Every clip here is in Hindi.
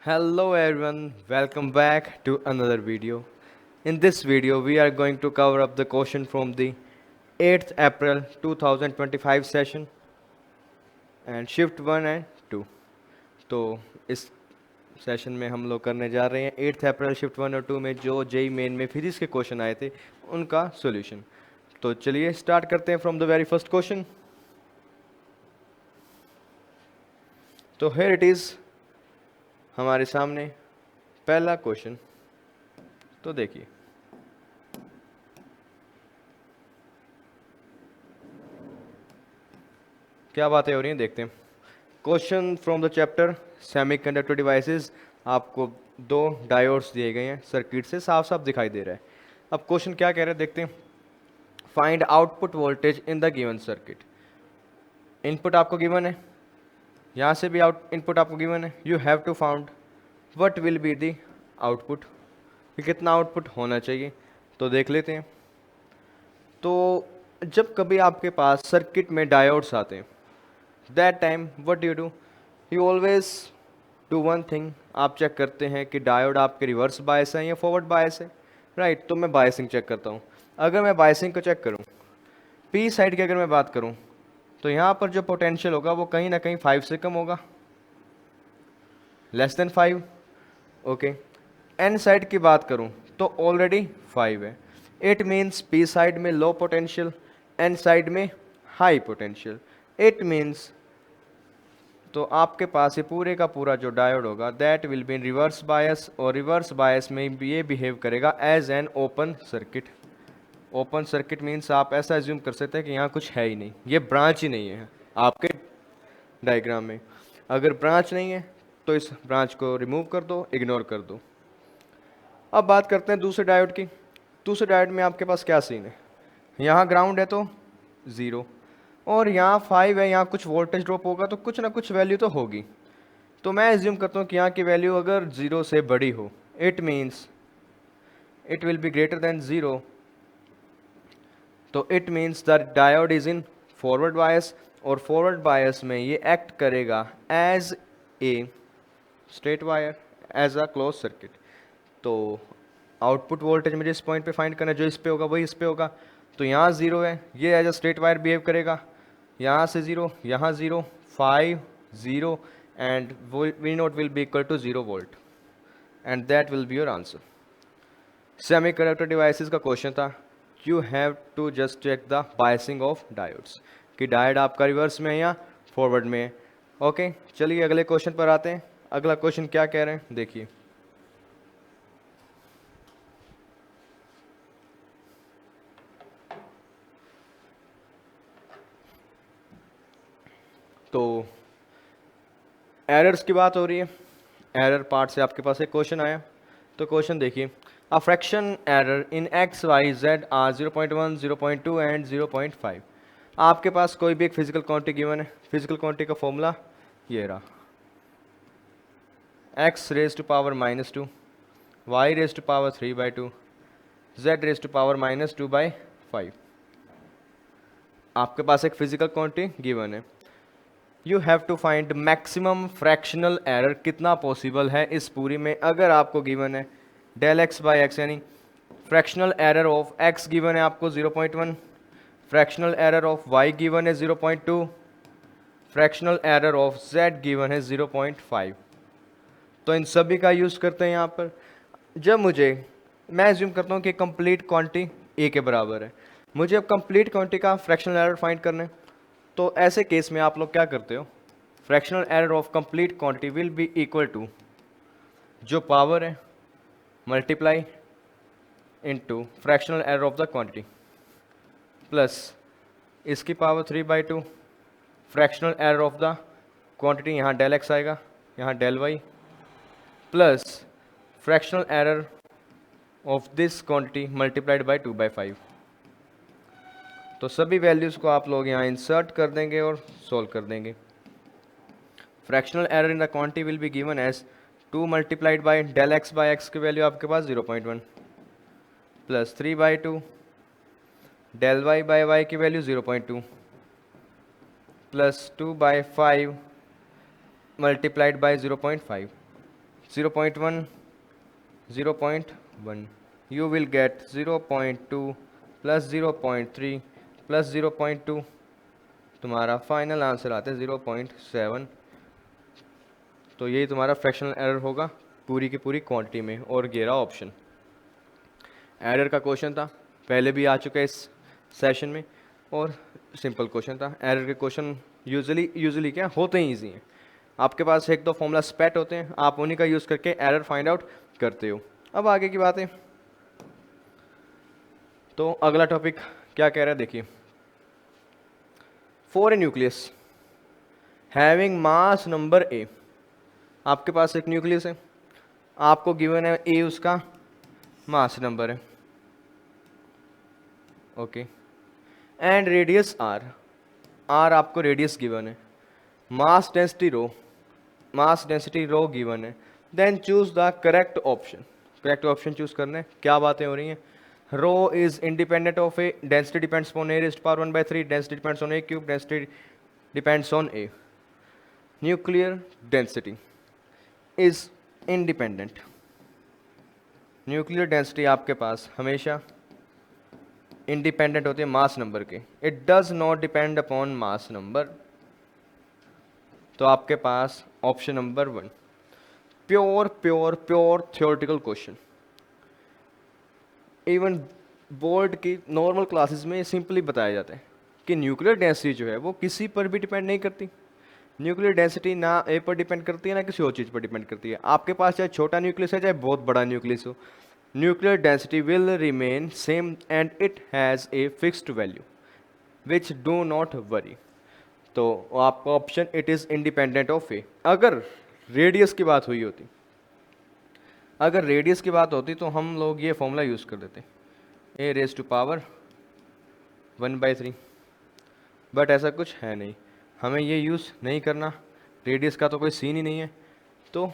Hello everyone, welcome back to another video. In this video, we are going to cover up the question from the 8th April 2025 session and shift 1 and 2. तो इस सेशन में हम लोग करने जा रहे हैं 8th अप्रैल शिफ्ट 1 और 2 में जो जेई मेन में फिजिक्स के क्वेश्चन आए थे उनका सॉल्यूशन। तो चलिए स्टार्ट करते हैं from the very first question. तो हियर इट इज़ हमारे सामने पहला क्वेश्चन। तो देखिए, क्या बातें हो रही हैं देखते हैं। Question from the chapter semiconductor devices. आपको दो डायोड्स दिए गए हैं, सर्किट से साफ साफ दिखाई दे रहा है। अब क्वेश्चन क्या कह रहे हैं देखते हैं। Find output voltage in the given circuit. Input आपको गिवन है, यहाँ से भी इनपुट आपको गिवन है। You have to found what will be the output, कि कितना आउटपुट होना चाहिए। तो देख लेते हैं। तो जब कभी आपके पास सर्किट में डायोड्स आते हैं, that time what you always do one thing. आप चेक करते हैं कि डायोड आपके रिवर्स बायस है या फॉरवर्ड बायस है, राइट। तो मैं बायसिंग चेक करता हूँ। अगर मैं बायसिंग को चेक करूँ, पी साइड की अगर मैं बात करूँ, तो यहाँ पर जो पोटेंशियल होगा वो कहीं ना कहीं 5 से कम होगा, less than 5। Okay, N side की बात करूँ तो ऑलरेडी 5 है। इट मीन्स पी साइड में लो पोटेंशियल, एन साइड में हाई पोटेंशियल। इट मीन्स तो आपके पास ये पूरे का पूरा जो डायोड होगा that will be in reverse bias, और रिवर्स बायस में ये बिहेव करेगा as an open circuit. Open circuit means आप ऐसा एज्यूम कर सकते हैं कि यहाँ कुछ है ही नहीं, ये ब्रांच ही नहीं है आपके डायग्राम में। अगर ब्रांच नहीं है तो इस ब्रांच को रिमूव कर दो, इग्नोर कर दो। अब बात करते हैं दूसरे डायोड की। दूसरे डायोड में आपके पास क्या सीन है, यहाँ ग्राउंड है तो 0, और यहाँ 5 है, यहाँ कुछ वोल्टेज ड्रॉप होगा तो कुछ ना कुछ वैल्यू तो होगी। तो मैं एज्यूम करता हूँ कि यहाँ की वैल्यू अगर 0 से बड़ी हो, it means it will be greater than 0। तो it means the diode is in forward bias, और फॉरवर्ड बायस में ये एक्ट करेगा as a straight wire, as a close circuit. तो आउटपुट वोल्टेज मुझे इस पॉइंट पे फाइंड करना है, जो इस पे होगा वही इस पे होगा। तो यहाँ 0 है, ये as a straight wire behave करेगा। यहाँ से 0, यहाँ 0, 5, 0 and V naught will be equal to 0 volt, and that will be your answer. Semiconductor devices का क्वेश्चन था। You have to just check the biasing of diodes, कि डायोड आपका रिवर्स में है या फॉरवर्ड में है। ओके, चलिए अगले क्वेश्चन पर आते हैं। अगला क्वेश्चन क्या कह रहे हैं देखिए। तो एरर्स की बात हो रही है, एरर पार्ट से आपके पास एक क्वेश्चन आया। तो क्वेश्चन देखिए, a fraction error in X Y Z are 0.1, 0.2 and 0.5। आपके पास कोई भी एक फिजिकल क्वांटिटी गिवन है। फिजिकल क्वांटिटी का फॉर्मूला ये रहा, X raise to power -2, Y raise to power 3/2, Z raise to power -2/5। आपके पास एक फिजिकल क्वांटिटी गिवन है। You have to find maximum fractional error, कितना पॉसिबल है इस पूरी में। अगर आपको गिवन है डेल एक्स बाई एक्स, यानी fractional error of X given है आपको 0.1, fractional error of Y given है 0.2, fractional error of Z given है 0.5। तो इन सभी का यूज़ करते हैं यहाँ पर। जब मैं एज्यूम करता हूँ कि कंप्लीट क्वांटिटी ए के बराबर है, मुझे अब कंप्लीट क्वांटिटी का फ्रैक्शनल एरर फाइंड करना है। तो ऐसे केस में आप लोग क्या करते हो, fractional error of complete quantity will be equal to जो पावर है multiply into fractional error of the quantity plus इसकी power 3/2, fractional error of the quantity, यहाँ डेल एक्स आएगा, यहाँ del Y, plus fractional error of this quantity multiplied by 2/5। तो सभी वैल्यूज़ को आप लोग यहाँ इंसर्ट कर देंगे और सोल्व कर देंगे। Fractional error in the quantity will be given as 2 multiplied by del X by X की वैल्यू आपके पास 0.1 plus 3/2, del Y by Y की value 0.2 plus 2/5 multiplied by 0.5। 0.1 0.1, you will get 0.2 plus 0.3 plus 0.2, तुम्हारा फाइनल आंसर आता है 0.7। तो यही तुम्हारा फ्रैक्शनल एरर होगा पूरी की पूरी क्वांटिटी में। और 11 ऑप्शन एरर का क्वेश्चन था, पहले भी आ चुका है इस सेशन में, और सिंपल क्वेश्चन था। एरर के क्वेश्चन यूजुअली क्या होते ही ईजी हैं। आपके पास एक दो फॉर्मूला स्पेट होते हैं, आप उन्हीं का यूज़ करके एरर फाइंड आउट करते हो। अब आगे की बातें, तो अगला टॉपिक क्या कह रहा है देखिए। For a nucleus having mass number A, आपके पास एक न्यूक्लियस है, आपको गिवन है ए उसका मास नंबर है, okay, and radius R, R आपको रेडियस गिवन है, मास डेंसिटी रो गिवन है। Then choose the correct option, correct option choose करना है। क्या बातें हो रही हैं, rho is independent of A, density depends on A raised power 1/3, density depends on A cube, density depends on A. Nuclear density is independent, nuclear density आपके पास हमेशा इंडिपेंडेंट होती है मास नंबर के, it does not depend upon mass number. तो आपके पास option number 1 pure theoretical question. Even board की नॉर्मल क्लासेस में सिंपली बताया जाता है कि न्यूक्लियर डेंसिटी जो है वो किसी पर भी डिपेंड नहीं करती। न्यूक्लियर डेंसिटी ना ए पर डिपेंड करती है ना किसी और चीज़ पर डिपेंड करती है। आपके पास चाहे छोटा न्यूक्लियस है चाहे बहुत बड़ा न्यूक्लियस हो, nuclear density will remain same and it has a fixed value which do not vary. तो आपका option it is independent of A. अगर रेडियस की बात हुई होती, अगर रेडियस की बात होती तो हम लोग ये फॉर्मूला यूज़ कर देते, ए रेज़ टू पावर 1/3, बट ऐसा कुछ है नहीं, हमें ये यूज़ नहीं करना। रेडियस का तो कोई सीन ही नहीं है, तो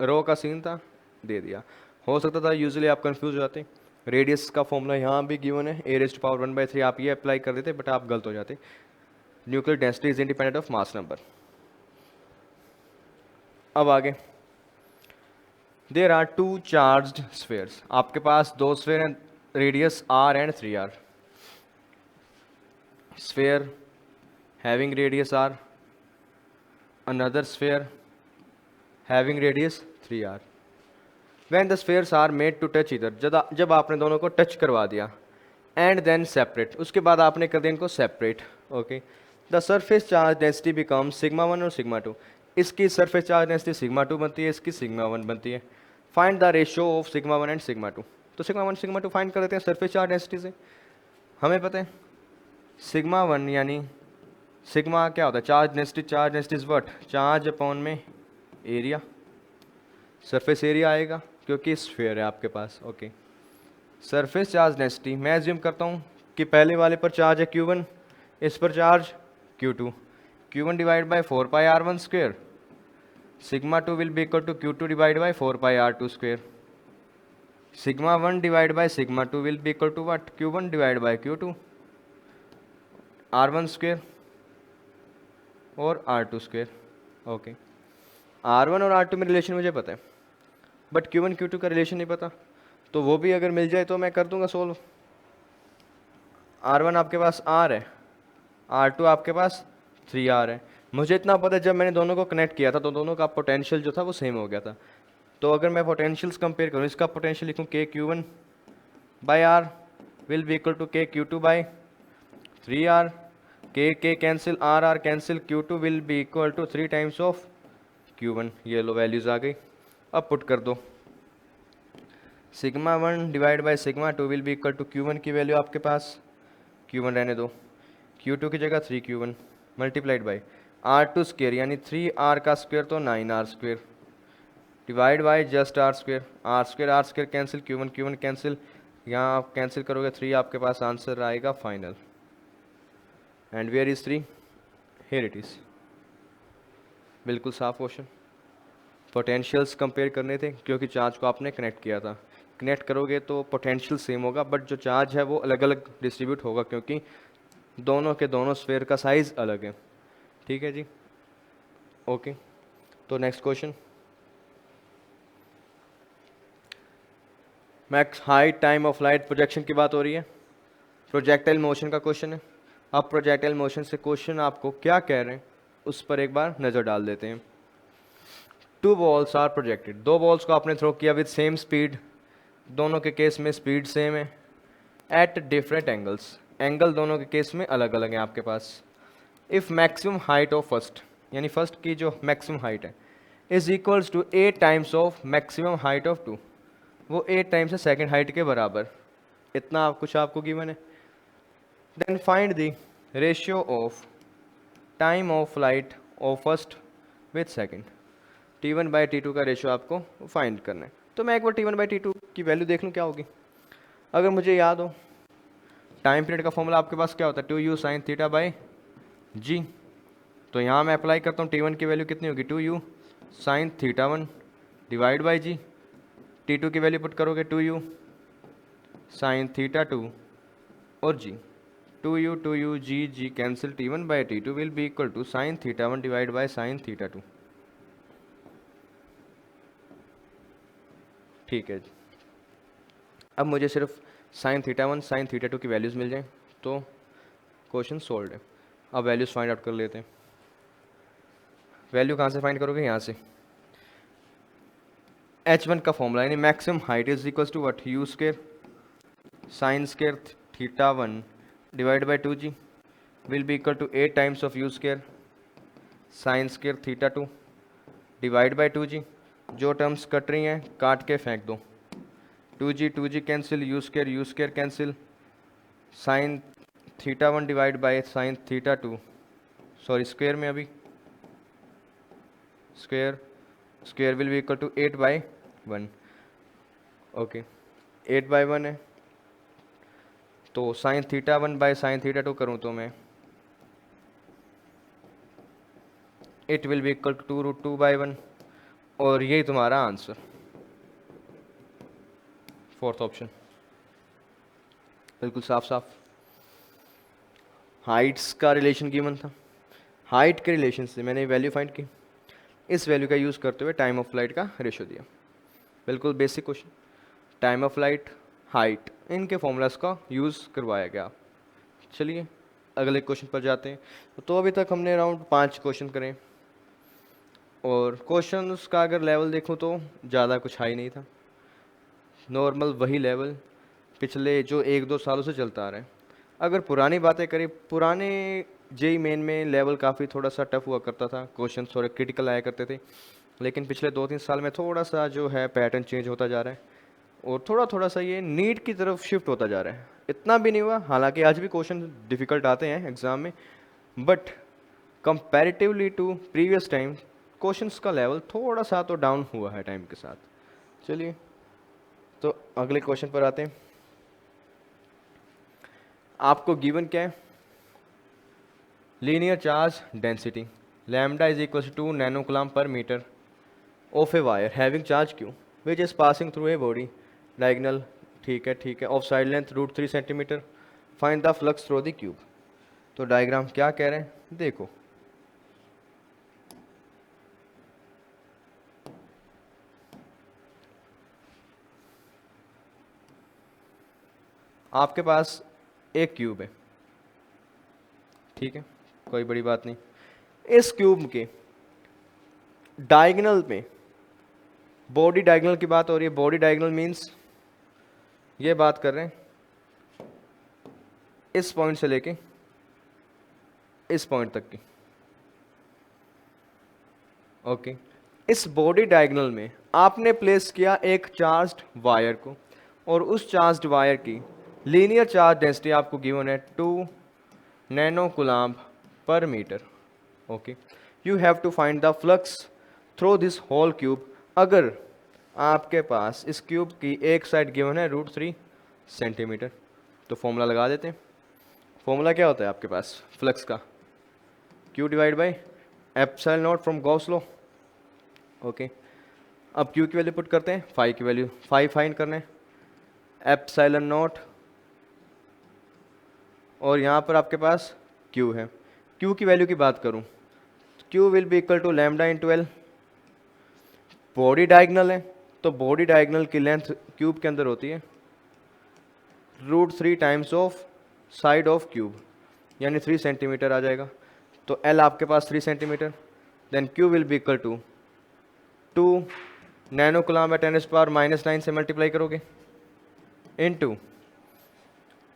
रो का सीन था, दे दिया। हो सकता था यूजुअली आप कंफ्यूज हो जाते, रेडियस का फॉर्मूला यहाँ भी गिवन है ए रेज़ टू पावर 1/3, आप ये अप्लाई कर देते, बट आप गलत हो जाते। Nuclear density is independent of mass number. अब आगे, देयर आर 2 चार्ज्ड स्फीयर्स, आपके पास 2 स्फीयर हैं, radius r and 3r। Sphere having radius r, another sphere having radius 3r। when the spheres are made to touch either, जब आपने दोनों को टच करवा दिया, and then separate, उसके बाद आपने कर दिया इनको separate, okay, the surface charge density become sigma 1 और सिग्मा 2। इसकी सरफेस चार्ज डेंसिटी सिग्मा 2 बनती है, इसकी सिग्मा 1 बनती है। Find the ratio of sigma 1 and sigma 2। तो सिग्मा 1 सिग्मा 2 फाइंड कर देते हैं सरफेस चार्ज डेंसिटी से। हमें पता है सिग्मा 1 यानी सिग्मा क्या होता है, charge density is what, charge upon में एरिया, सरफेस एरिया आएगा क्योंकि स्फीयर है आपके पास, ओके। सरफेस चार्ज डेंसिटी मैं एज्यूम करता हूँ कि पहले वाले पर चार्ज है Q1, इस पर charge Q2, Q1 divide by 4πr1 square, sigma 2 will be equal to Q2 divide by 4πr2 square, sigma 1 divide by sigma 2 will be equal to what, Q1 divide by Q2, R1 square और R2 स्क्वेयर, ओके। R1 और R2 में रिलेशन मुझे पता है, बट Q1 Q2 का रिलेशन नहीं पता, तो वो भी अगर मिल जाए तो मैं कर दूंगा सोल्व। R1 आपके पास R है, R2 आपके पास 3R है। मुझे इतना पता है जब मैंने दोनों को कनेक्ट किया था तो दोनों का पोटेंशियल जो था वो सेम हो गया था। तो अगर मैं पोटेंशियल्स कंपेयर करूँ, इसका पोटेंशियल लिखूँ K Q1 by R will be equal to K Q2 by 3R, K cancel, R cancel, Q2 will be equal to 3 times of Q1। ये लो वैल्यूज़ आ गई, अब पुट कर दो। Sigma 1 divide by sigma 2 will be equal to Q1 की वैल्यू आपके पास, Q1 रहने दो, Q2 की जगह 3Q1 multiplied by R2 square यानी 3R का स्क्वेयर तो 9R square divide by just R square cancel, Q1 cancel, यहाँ आप कैंसिल करोगे 3, आपके पास आंसर आएगा final. And where is 3, here it is. बिल्कुल साफ क्वेश्चन, पोटेंशियल्स कंपेयर करने थे क्योंकि चार्ज को आपने कनेक्ट किया था। कनेक्ट करोगे तो पोटेंशियल सेम होगा, बट जो चार्ज है वो अलग अलग डिस्ट्रीब्यूट होगा क्योंकि दोनों के दोनों स्फीयर का साइज़ अलग है। ठीक है जी, ओके। तो next question, max height, time of light, projection की बात हो रही है, प्रोजेक्टाइल मोशन का क्वेश्चन है। अब प्रोजेक्टाइल मोशन से क्वेश्चन आपको क्या कह रहे हैं उस पर एक बार नज़र डाल देते हैं। टू बॉल्स आर प्रोजेक्टेड, दो बॉल्स को आपने थ्रो किया विद सेम स्पीड, दोनों के केस में स्पीड सेम है, एट डिफरेंट एंगल्स, एंगल दोनों के केस में अलग अलग हैं आपके पास। If maximum height of first, यानी फर्स्ट की जो मैक्सिमम हाइट है, is equals to 8 times of maximum height of two, वो 8 टाइम्स है सेकेंड हाइट के बराबर, इतना आप कुछ आपको गिवन है। Then find the ratio of time of light of first with second, T1 by T2 का रेशियो आपको फाइंड करना है। तो मैं एक बार T1 बाई T2 की वैल्यू देख लूँ क्या होगी। अगर मुझे याद हो टाइम पीरियड का फॉर्मूला आपके पास क्या होता है, 2u साइन थीटा बाई जी, तो यहाँ मैं अप्लाई करता हूँ T1 की वैल्यू कितनी होगी, 2u sine theta 1 divide by G, T2 की वैल्यू पुट करोगे 2u साइन थीटा 2 और G, 2u G cancel, T1 by T2 will be equal to sine theta 1 divide by sine theta 2। ठीक है, अब मुझे सिर्फ साइन थीटा 1 साइन थीटा 2 की वैल्यूज़ मिल जाएं तो क्वेश्चन सोल्व है। अब वैल्यूज़ फाइंड आउट कर लेते हैं। वैल्यू कहाँ से फाइंड करोगे, यहाँ से। H1 का फॉर्मूला यानी maximum height is equal to what, U square sine square theta 1 divide by 2g will be equal to 8 times of U square sine square theta 2 divide by 2g, जो टर्म्स कट रही हैं काट के फेंक दो, 2g cancel, U square cancel, sine theta 1 divide by sine theta 2, sorry square में अभी, square will be equal to 8 by 1, okay 8 by 1 है, तो sine theta 1 by sine theta 2 करूँ तो मैं it will be equal to root 2 by 1, और यही तुम्हारा आंसर, फोर्थ ऑप्शन, बिल्कुल साफ साफ। हाइट्स का रिलेशन गिवन था, हाइट के रिलेशन से मैंने वैल्यू फाइंड की, इस वैल्यू का यूज़ करते हुए टाइम ऑफ फ्लाइट का रेशियो दिया, बिल्कुल basic question. Time of flight, height, इनके फॉर्मूलाज का यूज़ करवाया गया। चलिए अगले क्वेश्चन पर जाते हैं। तो अभी तक हमने अराउंड 5 क्वेश्चन करें, और क्वेश्चंस का अगर लेवल देखूं तो ज़्यादा कुछ हाई नहीं था, नॉर्मल वही लेवल पिछले जो 1-2 सालों से चलता आ रहा है। अगर पुरानी बातें करें, पुराने जेई मेन में लेवल काफ़ी थोड़ा सा टफ हुआ करता था, क्वेश्चन थोड़े क्रिटिकल आया करते थे, लेकिन पिछले 2-3 साल में थोड़ा सा जो है पैटर्न चेंज होता जा रहा है, और थोड़ा थोड़ा सा ये नीट की तरफ शिफ्ट होता जा रहा है। इतना भी नहीं हुआ, हालांकि आज भी क्वेश्चन डिफ़िकल्ट आते हैं एग्ज़ाम में, but comparatively to previous time questions का लेवल थोड़ा सा तो डाउन हुआ है टाइम के साथ। चलिए तो अगले क्वेश्चन पर आते हैं। आपको गिवन क्या है, linear charge density lambda is equal to nano coulomb per metre of a wire having charge Q which is passing through a body diagonal, ठीक है, of side length √3 centimetre, find the flux through the cube. तो डायग्राम क्या कह रहे हैं देखो, आपके पास एक क्यूब है, ठीक है, कोई बड़ी बात नहीं। इस क्यूब के डायगोनल में, बॉडी डायगोनल की बात हो रही है, बॉडी डायगोनल मींस ये बात कर रहे हैं इस पॉइंट से लेके इस पॉइंट तक की, ओके। इस बॉडी डायगोनल में आपने प्लेस किया एक चार्ज्ड वायर को, और उस चार्ज्ड वायर की लीनियर चार्ज डेंसिटी आपको गिवन है 2 nano coulomb per metre, okay. You have to find the flux through this whole cube. अगर आपके पास इस क्यूब की एक साइड गिवन है √3 सेंटीमीटर, तो फॉर्मूला लगा देते हैं। फॉर्मूला क्या होता है आपके पास फ्लक्स का, Q divide by epsilon not from Gauss law, okay. अब Q की वैल्यू पुट करते हैं, फाई की वैल्यू, फाई फाइंड करना है, एप्सिलॉन नॉट, और यहाँ पर आपके पास Q है। Q की वैल्यू की बात करूँ, Q will be equal to lambda into L, body diagonal है तो बॉडी डायगोनल की लेंथ क्यूब के अंदर होती है √3 times of side of cube, यानी 3 सेंटीमीटर आ जाएगा। तो एल आपके पास 3 centimetre, then Q will be equal to 2 nano coulomb by 10⁻⁹ से मल्टीप्लाई करोगे इनटू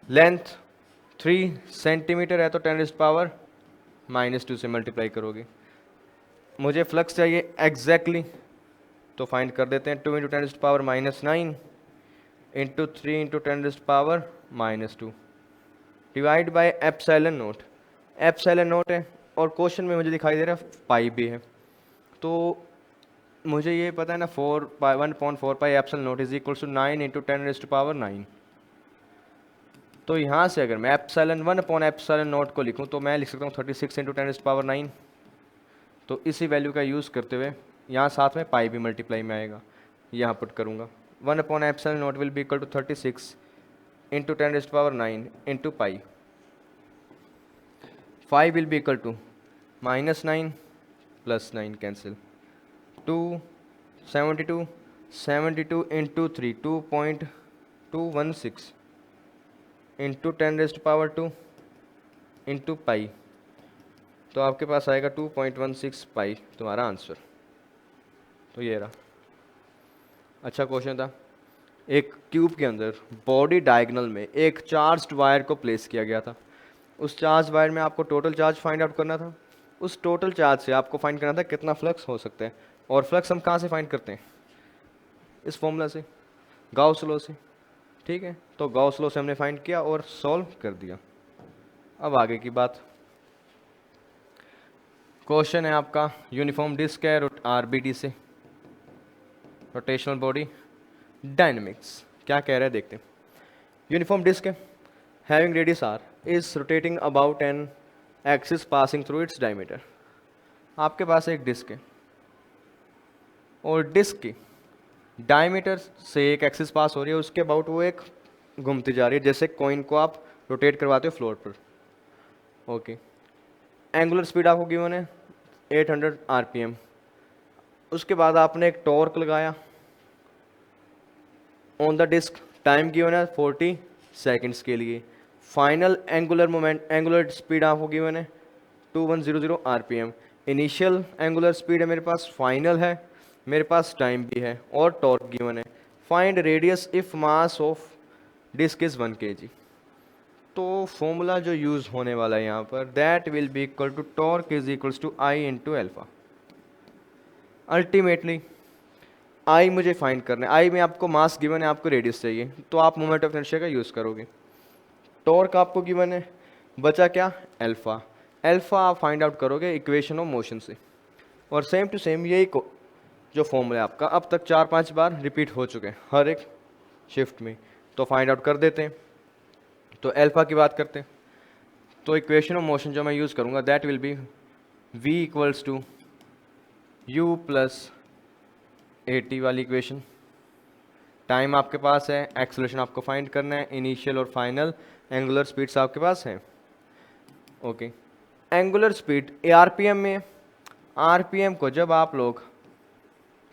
लेंथ 3 सेंटीमीटर है तो 10⁻⁻² से मल्टीप्लाई करोगे। मुझे फ्लक्स चाहिए एग्जैक्टली तो फाइंड कर देते हैं 2 × 10⁻⁹ into 3 × 10⁻⁻² divide by epsilon note. Epsilon note है और क्वेश्चन में मुझे दिखाई दे रहा है पाई भी है, तो मुझे ये पता है ना 1/4 pi epsilon naught is equal to 9 × 10⁻⁹ तो यहाँ से अगर मैं एप्सिलॉन 1/एप्सिलॉन नोट को लिखूँ तो मैं लिख सकता हूँ 36 × 10⁻⁹। तो इसी वैल्यू का यूज़ करते हुए यहाँ साथ में पाई भी मल्टीप्लाई में आएगा, यहाँ पुट करूँगा 1/एप्सिलॉन nought will be equal to 36 × 10⁻⁹ into pi. 5 will be equal to -9 + 9 cancel 2 72 into 3 2.216 into 10⁻² into पाई, तो आपके पास आएगा 2.16 पाई तुम्हारा आंसर। तो ये रहा। अच्छा क्वेश्चन था, एक क्यूब के अंदर बॉडी डायगोनल में एक चार्ज्ड वायर को प्लेस किया गया था। उस चार्ज वायर में आपको टोटल चार्ज फाइंड आउट करना था। उस टोटल चार्ज से आपको फाइंड करना था कितना फ्लक्स हो सकता है, और फ्लक्स हम कहाँ से फाइंड करते हैं, इस फॉर्मूला से, गाउस लॉ से। ठीक है, तो गाउस लॉ से हमने फाइंड किया और सॉल्व कर दिया। अब आगे की बात, क्वेश्चन है आपका यूनिफॉर्म डिस्क है RBD से, रोटेशनल बॉडी डायनेमिक्स। क्या कह रहा है देखते हैं। यूनिफॉर्म डिस्क है, having radius r is rotating about an axis passing through its diameter. आपके पास एक डिस्क है और डिस्क की डायमीटर से एक एक्सिस पास हो रही है, उसके अबाउट वो एक घूमती जा रही है, जैसे कॉइन को आप रोटेट करवाते हो फ्लोर पर। ओके, एंगुलर स्पीड आपको गिवन है 800 RPM। उसके बाद आपने एक टॉर्क लगाया on the disc, time given है 40 सेकेंड्स के लिए। Final angular moment, angular speed आपको गिवन है 2100 RPM। इनिशियल एंगुलर स्पीड है मेरे पास, फाइनल है मेरे पास, टाइम भी है और टॉर्क गिवन है। Find radius if mass of disc is 1 kg। तो फॉर्मूला जो यूज़ होने वाला है यहाँ पर, that will be equal to torque is equals to I into alpha. Ultimately I मुझे फाइंड करना है, I में आपको मास गिवन है, आपको रेडियस चाहिए, तो आप मोमेंट ऑफ इनर्शिया का यूज़ करोगे। टॉर्क आपको गिवन है, बचा क्या, एल्फा। एल्फा आप फाइंड आउट करोगे इक्वेशन ऑफ मोशन से, और सेम टू सेम यही जो फॉर्मूला है आपका अब तक 4-5 बार रिपीट हो चुके हैं हर एक शिफ्ट में, तो फाइंड आउट कर देते हैं। तो एल्फा की बात करते हैं, तो इक्वेशन ऑफ मोशन जो मैं यूज़ करूँगा that will be v equals to u plus AT वाली इक्वेशन। टाइम आपके पास है, एक्सेलरेशन आपको फाइंड करना है, इनिशियल और फाइनल एंगुलर स्पीड्स आपके पास हैं। ओके, एंगुलर स्पीड RPM में, RPM को जब आप लोग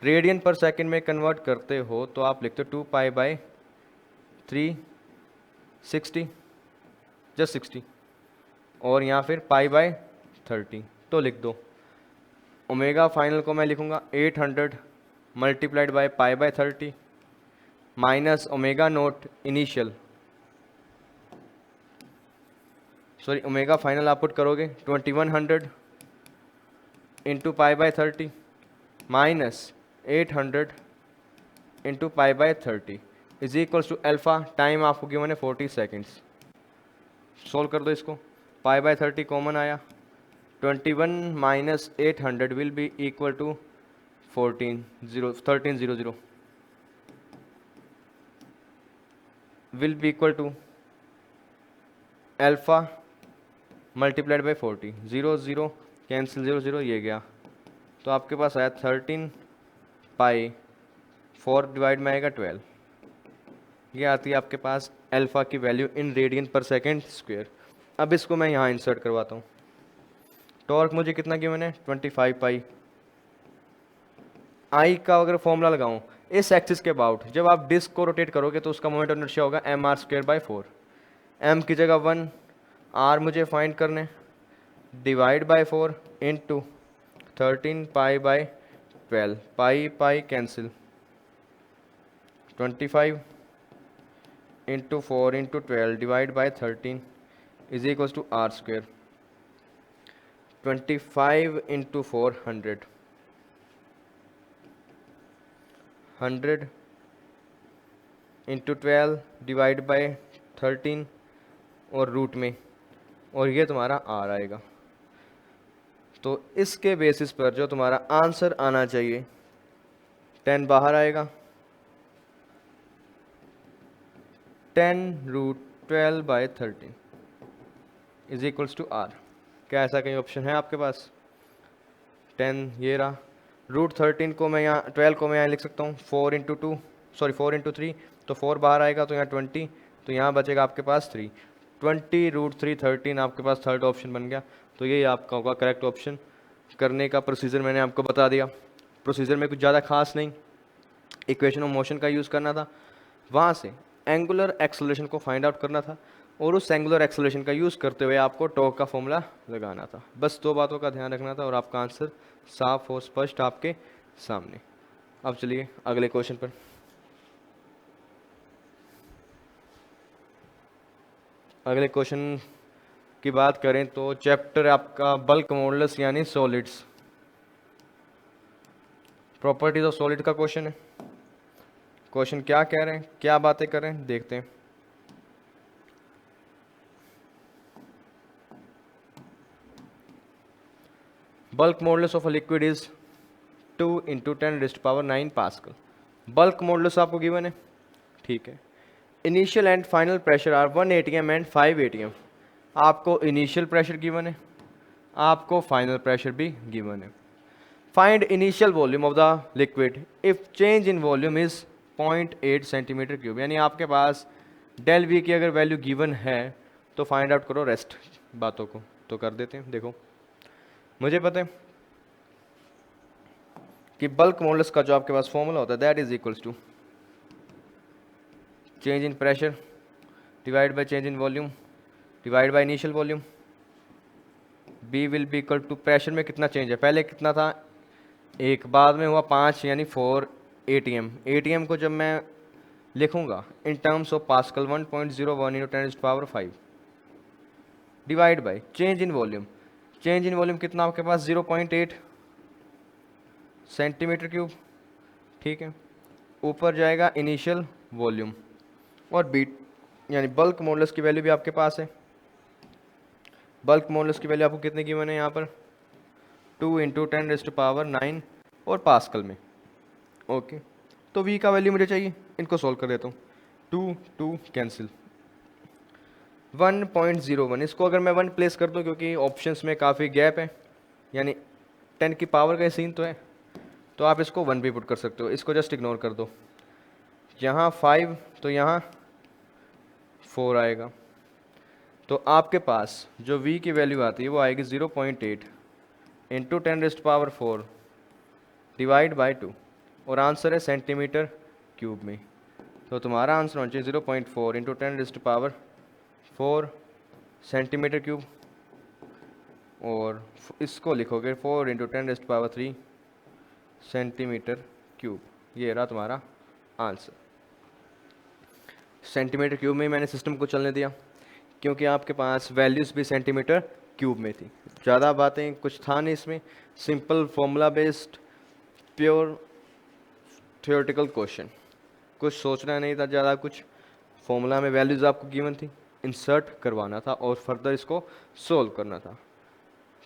रेडियन पर सेकंड में कन्वर्ट करते हो तो आप लिखते हो 2π/360 जस्ट 60, और यहाँ फिर π/30 तो लिख दो। ओमेगा फाइनल को मैं लिखूँगा 800 multiplied by π/30 minus omega nought initial, sorry omega final आप पुट करोगे 2100 into π/30 minus 800 into π/30 is equals to alpha. Time आपको गिवन है 40 सेकेंड्स। सोल्व कर दो इसको, π/30 कॉमन आया, 21 minus 800 will be equal to 1300 will be equal to alpha multiplied by 40, 0 cancel 0 ये गया, तो आपके पास आया 13π/4 डिवाइड में आएगा 12। ये आती है आपके पास अल्फा की वैल्यू इन रेडियन पर सेकेंड स्क्वायर। अब इसको मैं यहाँ इंसर्ट करवाता हूँ। टॉर्क मुझे कितना गिवन है 25π। आई का अगर फॉर्मूला लगाऊँ, इस एक्सिस के अबाउट जब आप डिस्क को रोटेट करोगे तो उसका मोमेंट ऑफ इनर्शिया होगा mr²/4। m की जगह 1, r मुझे फाइंड करने, divide by 4 into 13π/12, pi pi cancel, 25 into 4 into 12 divide by 13 is equals to r²। 25 into 4 100, 100 into 12 divide by 13 और रूट में, और ये तुम्हारा आर आएगा। तो इसके बेसिस पर जो तुम्हारा आंसर आना चाहिए 10 बाहर आएगा, 10√12/13 इज इक्वल्स टू आर। क्या ऐसा कहीं ऑप्शन है आपके पास? 10 ये रहा, √13 को मैं यहाँ 12 को मैं यहाँ लिख सकता हूँ 4 इंटू 2, सॉरी 4 इंटू 3, तो 4 बाहर आएगा तो यहाँ 20, तो यहाँ बचेगा आपके पास 3, 20√313 आपके पास थर्ड ऑप्शन बन गया। तो ये आपका होगा करेक्ट ऑप्शन। करने का प्रोसीजर मैंने आपको बता दिया। प्रोसीजर में कुछ ज़्यादा खास नहीं, इक्वेशन ऑफ मोशन का यूज़ करना था, वहाँ से एंगुलर एक्सेलरेशन को फाइंड आउट करना था, और उस एंगुलर एक्सेलरेशन का यूज़ करते हुए आपको टॉर्क का फॉर्मूला लगाना था। बस दो बातों का ध्यान रखना था और आपका आंसर साफ और स्पष्ट आपके सामने। अब चलिए अगले क्वेश्चन पर। अगले क्वेश्चन की बात करें तो चैप्टर आपका बल्क मॉडुलस यानी सॉलिड्स, प्रॉपर्टीज ऑफ सॉलिड का क्वेश्चन है। क्वेश्चन क्या कह रहे हैं, क्या बातें कर रहे हैं, देखते हैं। Bulk modulus of a liquid is 2 × 10⁻⁹ pascal. Bulk modulus आपको गिवन है, ठीक है। Initial and final pressure are 1 atm and 5 atm। आपको इनिशियल प्रेशर गिवन है, आपको फाइनल प्रेशर भी गिवन है। Find initial volume of the liquid if change in volume is 0.8 cm3। यानी आपके पास डेल वी की अगर वैल्यू गिवन है तो फाइंड आउट करो रेस्ट बातों को। तो कर देते हैं। देखो मुझे पता है कि बल्क मॉडुलस का जो आपके पास फॉर्मूला होता है that is equals to change in pressure divide by change in volume divide by initial volume. B will be equal to pressure में कितना चेंज है, पहले कितना था 1, बाद में हुआ 5 यानी 4 atm। atm को जब मैं लिखूंगा in terms of pascal 1.01 × 10⁵ divide by change in volume. Change in volume कितना आपके पास 0.8 cm3, ठीक है। ऊपर जाएगा इनिशियल वॉल्यूम और बीट यानी बल्क मॉडुलस की वैल्यू भी आपके पास है। बल्क मॉडुलस की वैल्यू आपको कितने की बने यहाँ पर 2 × 10⁹ और पास्कल में, ओके। तो v का वैल्यू मुझे चाहिए, इनको सॉल्व कर देता हूँ। 2 कैंसिल, 1.01। इसको अगर मैं 1 प्लेस कर दूँ क्योंकि ऑप्शंस में काफ़ी गैप है, यानी 10 की पावर का सीन तो है, तो आप इसको 1 भी पुट कर सकते हो। इसको जस्ट इग्नोर कर दो, यहाँ 5 तो यहाँ 4 आएगा। तो आपके पास जो v की वैल्यू आती है वो आएगी 0.8 × 10⁻⁴ डिवाइड बाय 2, और आंसर है सेंटीमीटर क्यूब में। तो तुम्हारा आंसर होना चाहिए 0.4 × 10⁻⁴ सेंटीमीटर क्यूब, और इसको लिखोगे 4 × 10⁻³ सेंटीमीटर क्यूब। ये रहा तुम्हारा आंसर। सेंटीमीटर क्यूब में ही मैंने सिस्टम को चलने दिया क्योंकि आपके पास वैल्यूज़ भी सेंटीमीटर क्यूब में थी। ज़्यादा बातें कुछ था नहीं इसमें, simple formula based pure theoretical question, कुछ सोचना नहीं था ज़्यादा कुछ। फॉर्मूला में वैल्यूज़ आपको गिवन थी, इंसर्ट करवाना था और फर्दर इसको सोल्व करना था,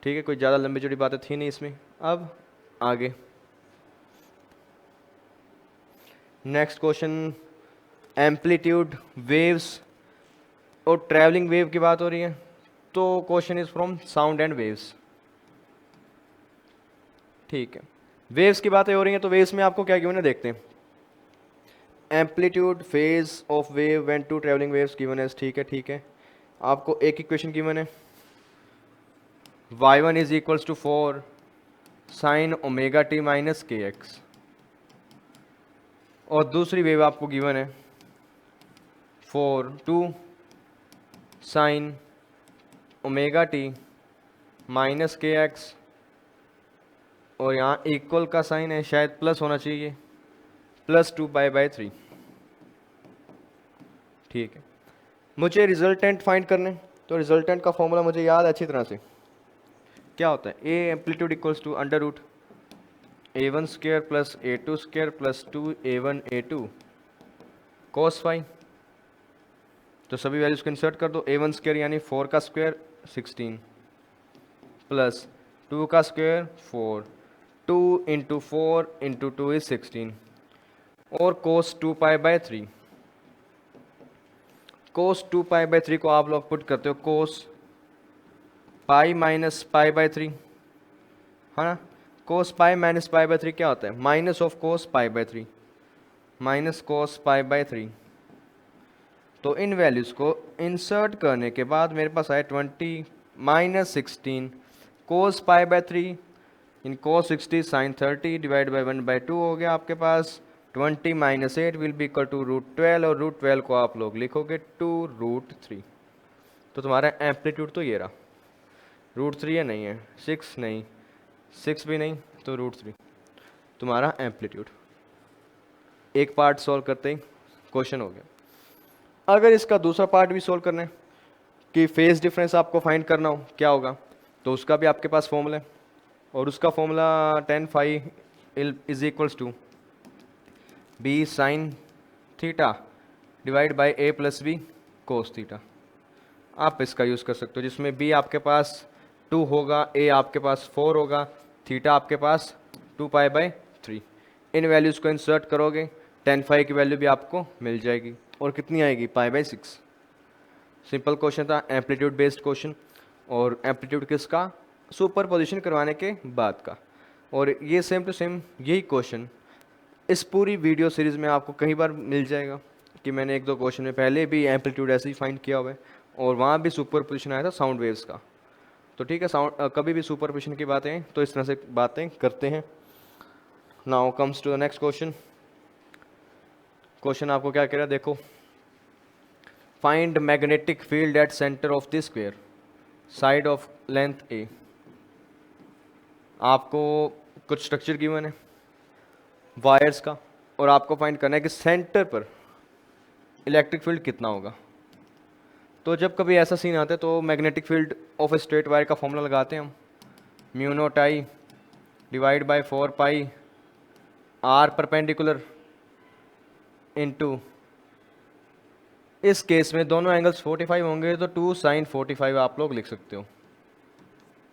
ठीक है। कोई ज़्यादा लंबी चौड़ी बातें थी नहीं इसमें। अब आगे नेक्स्ट क्वेश्चन, एम्पलीट्यूड वेव्स और ट्रैवलिंग वेव की बात हो रही है। तो question is from sound and waves, ठीक है। वेव्स की बातें हो रही हैं तो वेव्स में आपको क्या गिवन है देखते हैं। Amplitude phase of wave when two travelling waves given है, ठीक है। आपको एक इक्वेशन गिवन है, y1 is equals to 4 sin ωt - kx। और दूसरी वेव आपको गिवन है 4 2 sine omega T minus k x, और यहाँ इक्वल का साइन है, शायद प्लस होना चाहिए, +2π/3। ठीक है, मुझे रिजल्टेंट फाइंड करने, तो रिजल्टेंट का फॉर्मूला मुझे याद है अच्छी तरह से। क्या होता है? A amplitude equals to √A1² + A2² + 2A1A2 cos phi. तो सभी वैल्यूज को इंसर्ट कर दो। A1² यानी 4 का स्क्वायर 16 प्लस 2 का स्क्वायर 4, 2 × 4 × 2 इज 16, और cos 2π/3। cos 2π/3 को आप लोग पुट करते हो cos पाई माइनस π/3, है ना। cos पाई माइनस π/3 क्या होता है? Minus of cos π/3, minus cos π/3। तो इन वैल्यूज़ को इंसर्ट करने के बाद मेरे पास आए 20 - 16 cos π/3 इन cos 60 sin 30 डिवाइड बाई 1/2 हो गया आपके पास। 20 - 8 विल बी इक्वल टू √12, और √12 को आप लोग लिखोगे 2√3। तो तुम्हारा एम्पलीट्यूड तो ये रहा। √3 है, नहीं है 6, नहीं 6 भी नहीं, तो √3 तुम्हारा एम्पलीट्यूड। एक पार्ट सॉल्व करते ही क्वेश्चन हो गया। अगर इसका दूसरा पार्ट भी सॉल्व करना है कि फेज डिफरेंस आपको फाइंड करना हो, क्या होगा, तो उसका भी आपके पास फॉर्मूला है, और उसका formula tan phi is equals to b sin theta divide by a + b cos theta. आप इसका यूज़ कर सकते हो, जिसमें b आपके पास 2 होगा, a आपके पास 4 होगा, थीटा आपके पास 2π/3। इन वैल्यूज़ को इंसर्ट करोगे, tan phi की वैल्यू भी आपको मिल जाएगी, और कितनी आएगी? π/6। सिंपल क्वेश्चन था, एम्पलीट्यूड बेस्ड क्वेश्चन, और एम्पलीट्यूड किसका? सुपर पोजिशन करवाने के बाद का। और ये सेम टू सेम यही क्वेश्चन इस पूरी वीडियो सीरीज़ में आपको कई बार मिल जाएगा, कि मैंने 1-2 क्वेश्चन में पहले भी एम्पलीट्यूड ऐसे ही फाइंड किया हुआ है, और वहाँ भी सुपर पोजिशन आया था साउंड वेव्स का। तो ठीक है, साउंड कभी भी सुपर पोजिशन की बातें तो इस तरह से बातें करते हैं। Now comes to the next question. Question आपको क्या कह रहा है, देखो। Find magnetic field at centre of the square side of length A. आपको कुछ स्ट्रक्चर गिवन है वायर्स का, और आपको फाइंड करना है कि सेंटर पर इलेक्ट्रिक फील्ड कितना होगा। तो जब कभी ऐसा सीन आता है तो magnetic field of a straight wire का फॉर्मूला लगाते हैं हम, μ0I divide by 4π r perpendicular into, इस केस में दोनों एंगल्स 45 होंगे, तो 2 sin 45 आप लोग लिख सकते हो,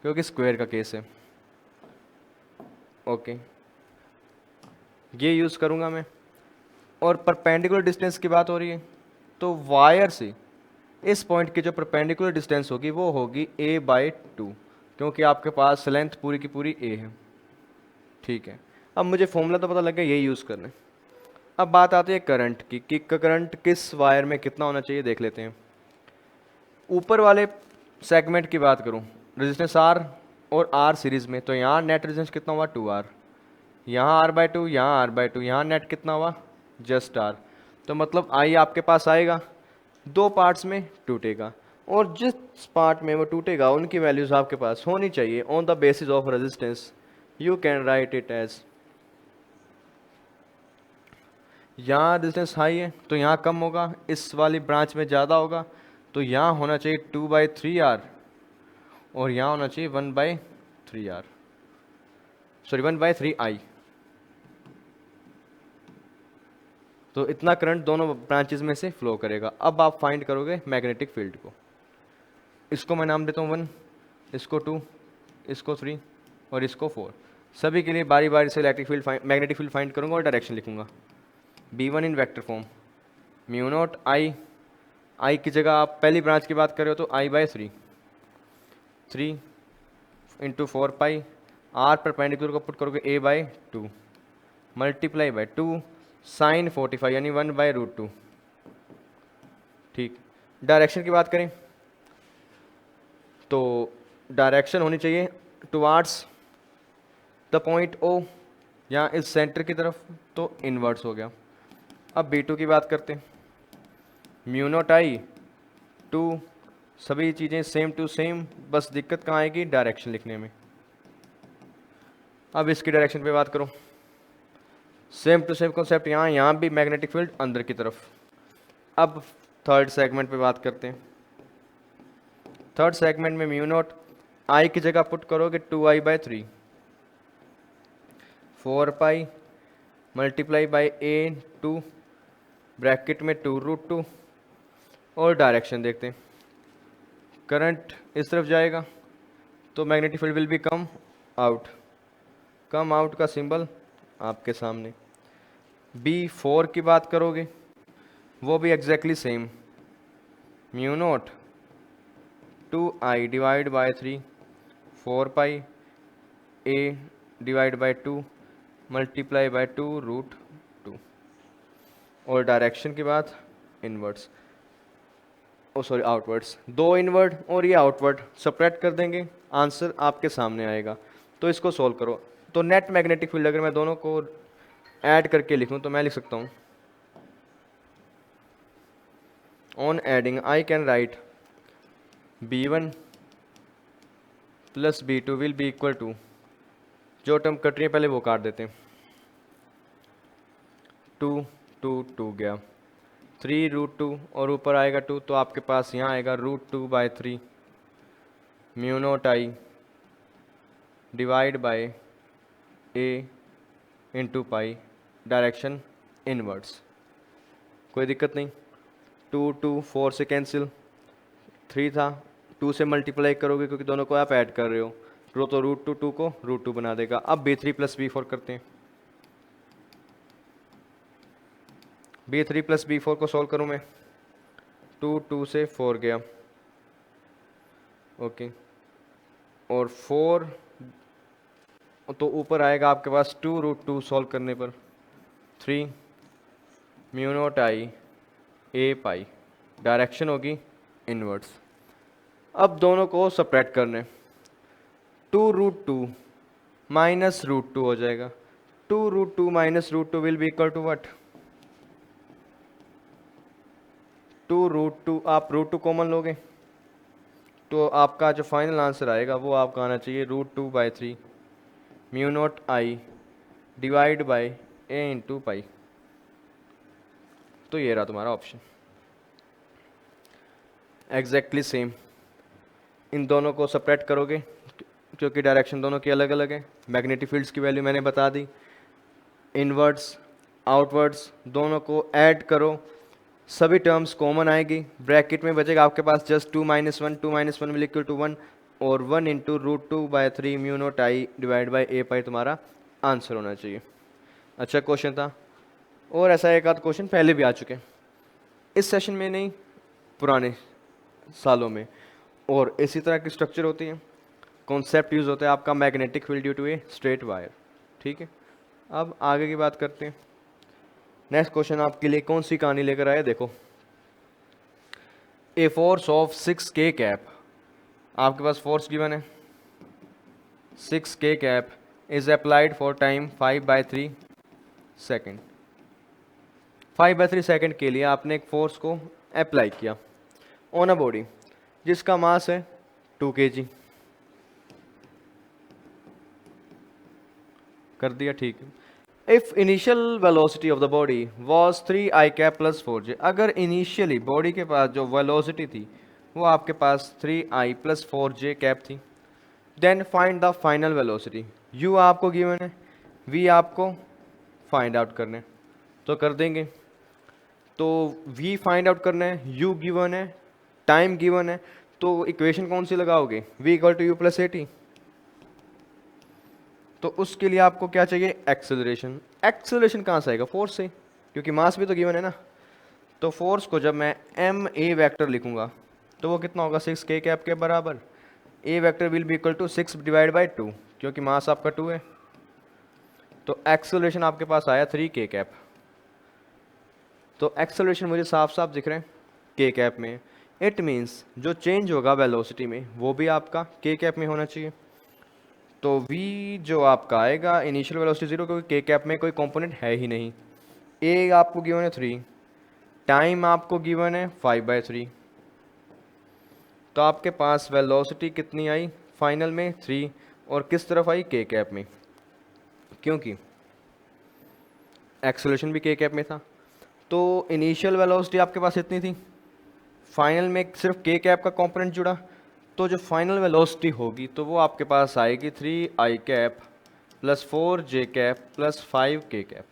क्योंकि स्क्वायर का केस है। ओके, ये यूज़ करूँगा मैं। और परपेंडिकुलर डिस्टेंस की बात हो रही है, तो वायर से इस पॉइंट की जो परपेंडिकुलर डिस्टेंस होगी वो होगी a/2, क्योंकि आपके पास लेंथ पूरी की पूरी a है। ठीक है, अब मुझे फॉर्मूला तो पता लग गया, यही यूज़ करना है। अब बात आती है करंट की, कि करंट किस वायर में कितना होना चाहिए, देख लेते हैं। ऊपर वाले सेगमेंट की बात करूं, रेजिस्टेंस R और R सीरीज़ में, तो यहाँ नेट रेजिस्टेंस कितना हुआ? 2R, यहाँ R/2, यहाँ R/2, यहाँ नेट कितना हुआ? Just R। तो मतलब I आपके पास आएगा, 2 पार्ट्स में टूटेगा, और जिस पार्ट में वो टूटेगा उनकी वैल्यूज़ आपके पास होनी चाहिए on the basis of resistance. You can write it as, यहाँ रेजिस्टेंस हाई है तो यहाँ कम होगा, इस वाली ब्रांच में ज़्यादा होगा, तो यहाँ होना चाहिए 2/3R, और यहाँ होना चाहिए 1/3R, सॉरी 1/3I। तो इतना करंट दोनों ब्रांचेस में से फ्लो करेगा। अब आप फाइंड करोगे मैग्नेटिक फील्ड को। इसको मैं नाम देता हूँ 1, इसको 2, इसको 3 और इसको 4। सभी के लिए बारी बारी से electric field magnetic field find करूँगा और डायरेक्शन लिखूँगा। B1 in vector form, μ0I, I की जगह आप पहली ब्रांच की बात कर रहे हो तो I/3, 3 × 4π, R परपेंडिकुलर को पुट करोगे a/2 मल्टीप्लाई बाई 2 sin 45 यानी 1/√2। ठीक, डायरेक्शन की बात करें तो डायरेक्शन होनी चाहिए टुवार्ड्स द पॉइंट O, यहाँ इस सेंटर की तरफ, तो इनवर्ट्स हो गया। अब B2 की बात करते हैं, म्यू नॉट आई टू, सभी चीज़ें सेम टू सेम, बस दिक्कत कहाँ आएगी, डायरेक्शन लिखने में। अब इसकी डायरेक्शन पे बात करो, सेम टू सेम कॉन्सेप्ट, यहाँ भी मैग्नेटिक फील्ड अंदर की तरफ। अब थर्ड सेगमेंट पे बात करते हैं। थर्ड सेगमेंट में म्यू नॉट आई की जगह पुट करोगे 2i/3, 4 pi multiply by A2 bracket में 2√2, और डायरेक्शन देखते हैं, करंट इस तरफ जाएगा तो magnetic field will be come out, come out का सिंबल आपके सामने। B4 की बात करोगे, वो भी exactly same, mu naught 2i/3, 4 pi A/2 multiply by 2√2, और डायरेक्शन की बात इनवर्ड्स, ओ सॉरी आउटवर्ड्स, 2 इनवर्ड और ये आउटवर्ड सेपरेट कर देंगे, आंसर आपके सामने आएगा। तो इसको सोल्व करो। तो नेट मैग्नेटिक फील्ड अगर मैं दोनों को ऐड करके लिखूं तो मैं लिख सकता हूँ, on adding I can write B1 plus B2 will be equal to, जो टर्म कट रही है पहले वो काट देते हैं, 2 गया, 3√2 और ऊपर आएगा 2, तो आपके पास यहाँ आएगा √2/3 mu nought I divide by A/पाई, डायरेक्शन इनवर्ड्स। कोई दिक्कत नहीं, 2 4 से कैंसिल, 3 था, 2 से मल्टीप्लाई करोगे क्योंकि दोनों को आप ऐड कर रहे हो, तो √2 को √2 बना देगा। अब B3 प्लस B4 करते हैं, B3 प्लस B4 को सॉल्व करूँ मैं, 2 से 4 गया, ओके, और 4 तो ऊपर आएगा आपके पास 2√2 सॉल्व करने पर, 3 म्यू नॉट आई A/पाई, डायरेक्शन होगी इनवर्ड्स। अब दोनों को सेपरेट करने, 2√2 माइनस √2 हो जाएगा, 2√2 minus √2 will be equal to what, 2√2, आप √2 कॉमन लोगे तो आपका जो फाइनल आंसर आएगा वो आपका आना चाहिए √2/3 mu nought I divide by A/पाई। तो ये रहा तुम्हारा ऑप्शन, एग्जैक्टली सेम। इन दोनों को सेपरेट करोगे क्योंकि डायरेक्शन दोनों की अलग अलग है, मैग्नेटिक फील्ड्स की वैल्यू मैंने बता दी, इनवर्ड्स आउटवर्ड्स दोनों को ऐड करो, सभी टर्म्स कॉमन आएगी, ब्रैकेट में बचेगा आपके पास जस्ट 2 - 1, 2 - 1 विल इक्वल टू 1, और 1 into √2/3 mu nought I divide by A/पाई तुम्हारा आंसर होना चाहिए। अच्छा क्वेश्चन था, और ऐसा एक आध क्वेश्चन पहले भी आ चुके हैं, इस सेशन में नहीं पुराने सालों में, और इसी तरह की स्ट्रक्चर होती है, कॉन्सेप्ट यूज़ होता है आपका magnetic field due to a straight wire. ठीक है, अब आगे की बात करते हैं। नेक्स्ट क्वेश्चन आपके लिए कौन सी कहानी लेकर आया, देखो, a force of 6K cap, आपके पास फोर्स गिवन है 6K cap is applied for time 5/3 second. 5/3 second के लिए आपने एक फोर्स को अप्लाई किया ऑन अ बॉडी जिसका मास है 2 kg, कर दिया, ठीक है। If initial velocity of the body was 3i cap plus 4j, अगर इनिशियली बॉडी के पास जो वेलोसिटी थी वो आपके पास 3i प्लस 4j कैप थी, then find the final velocity. u आपको गिवन है, v आपको फाइंड आउट करना है, तो कर देंगे। तो v फाइंड आउट करना है, u गिवन है, टाइम गिवन है, तो इक्वेशन कौन सी लगाओगे, v equal to u plus at। तो उसके लिए आपको क्या चाहिए, एक्सेलरेशन। एक्सेलरेशन कहाँ से आएगा, फोर्स से, क्योंकि मास भी तो गिवन है ना। तो फोर्स को जब मैं ma वेक्टर लिखूंगा तो वो कितना होगा, 6K कैप के बराबर। a vector will be equal to 6 divide by 2, क्योंकि मास आपका 2 है। तो एक्सेलरेशन आपके पास आया 3K कैप। तो एक्सेलरेशन मुझे साफ साफ दिख रहे हैं K कैप में, इट मीन्स जो चेंज होगा वेलोसिटी में वो भी आपका K कैप में होना चाहिए। तो v जो आपका आएगा इनिशियल वेलोसिटी 0, क्योंकि K कैप में कोई कंपोनेंट है ही नहीं, ए आपको गिवन है 3, टाइम आपको गिवन है 5/3, तो आपके पास वेलोसिटी कितनी आई फाइनल में 3, और किस तरफ आई के कैप में, क्योंकि एक्सेलरेशन भी के कैप में था। तो इनिशियल वेलोसिटी आपके पास इतनी थी, फाइनल में सिर्फ के कैप का कंपोनेंट जुड़ा, तो जो फाइनल वेलोसिटी होगी तो वो आपके पास आएगी 3i cap plus 4j cap plus 5k cap.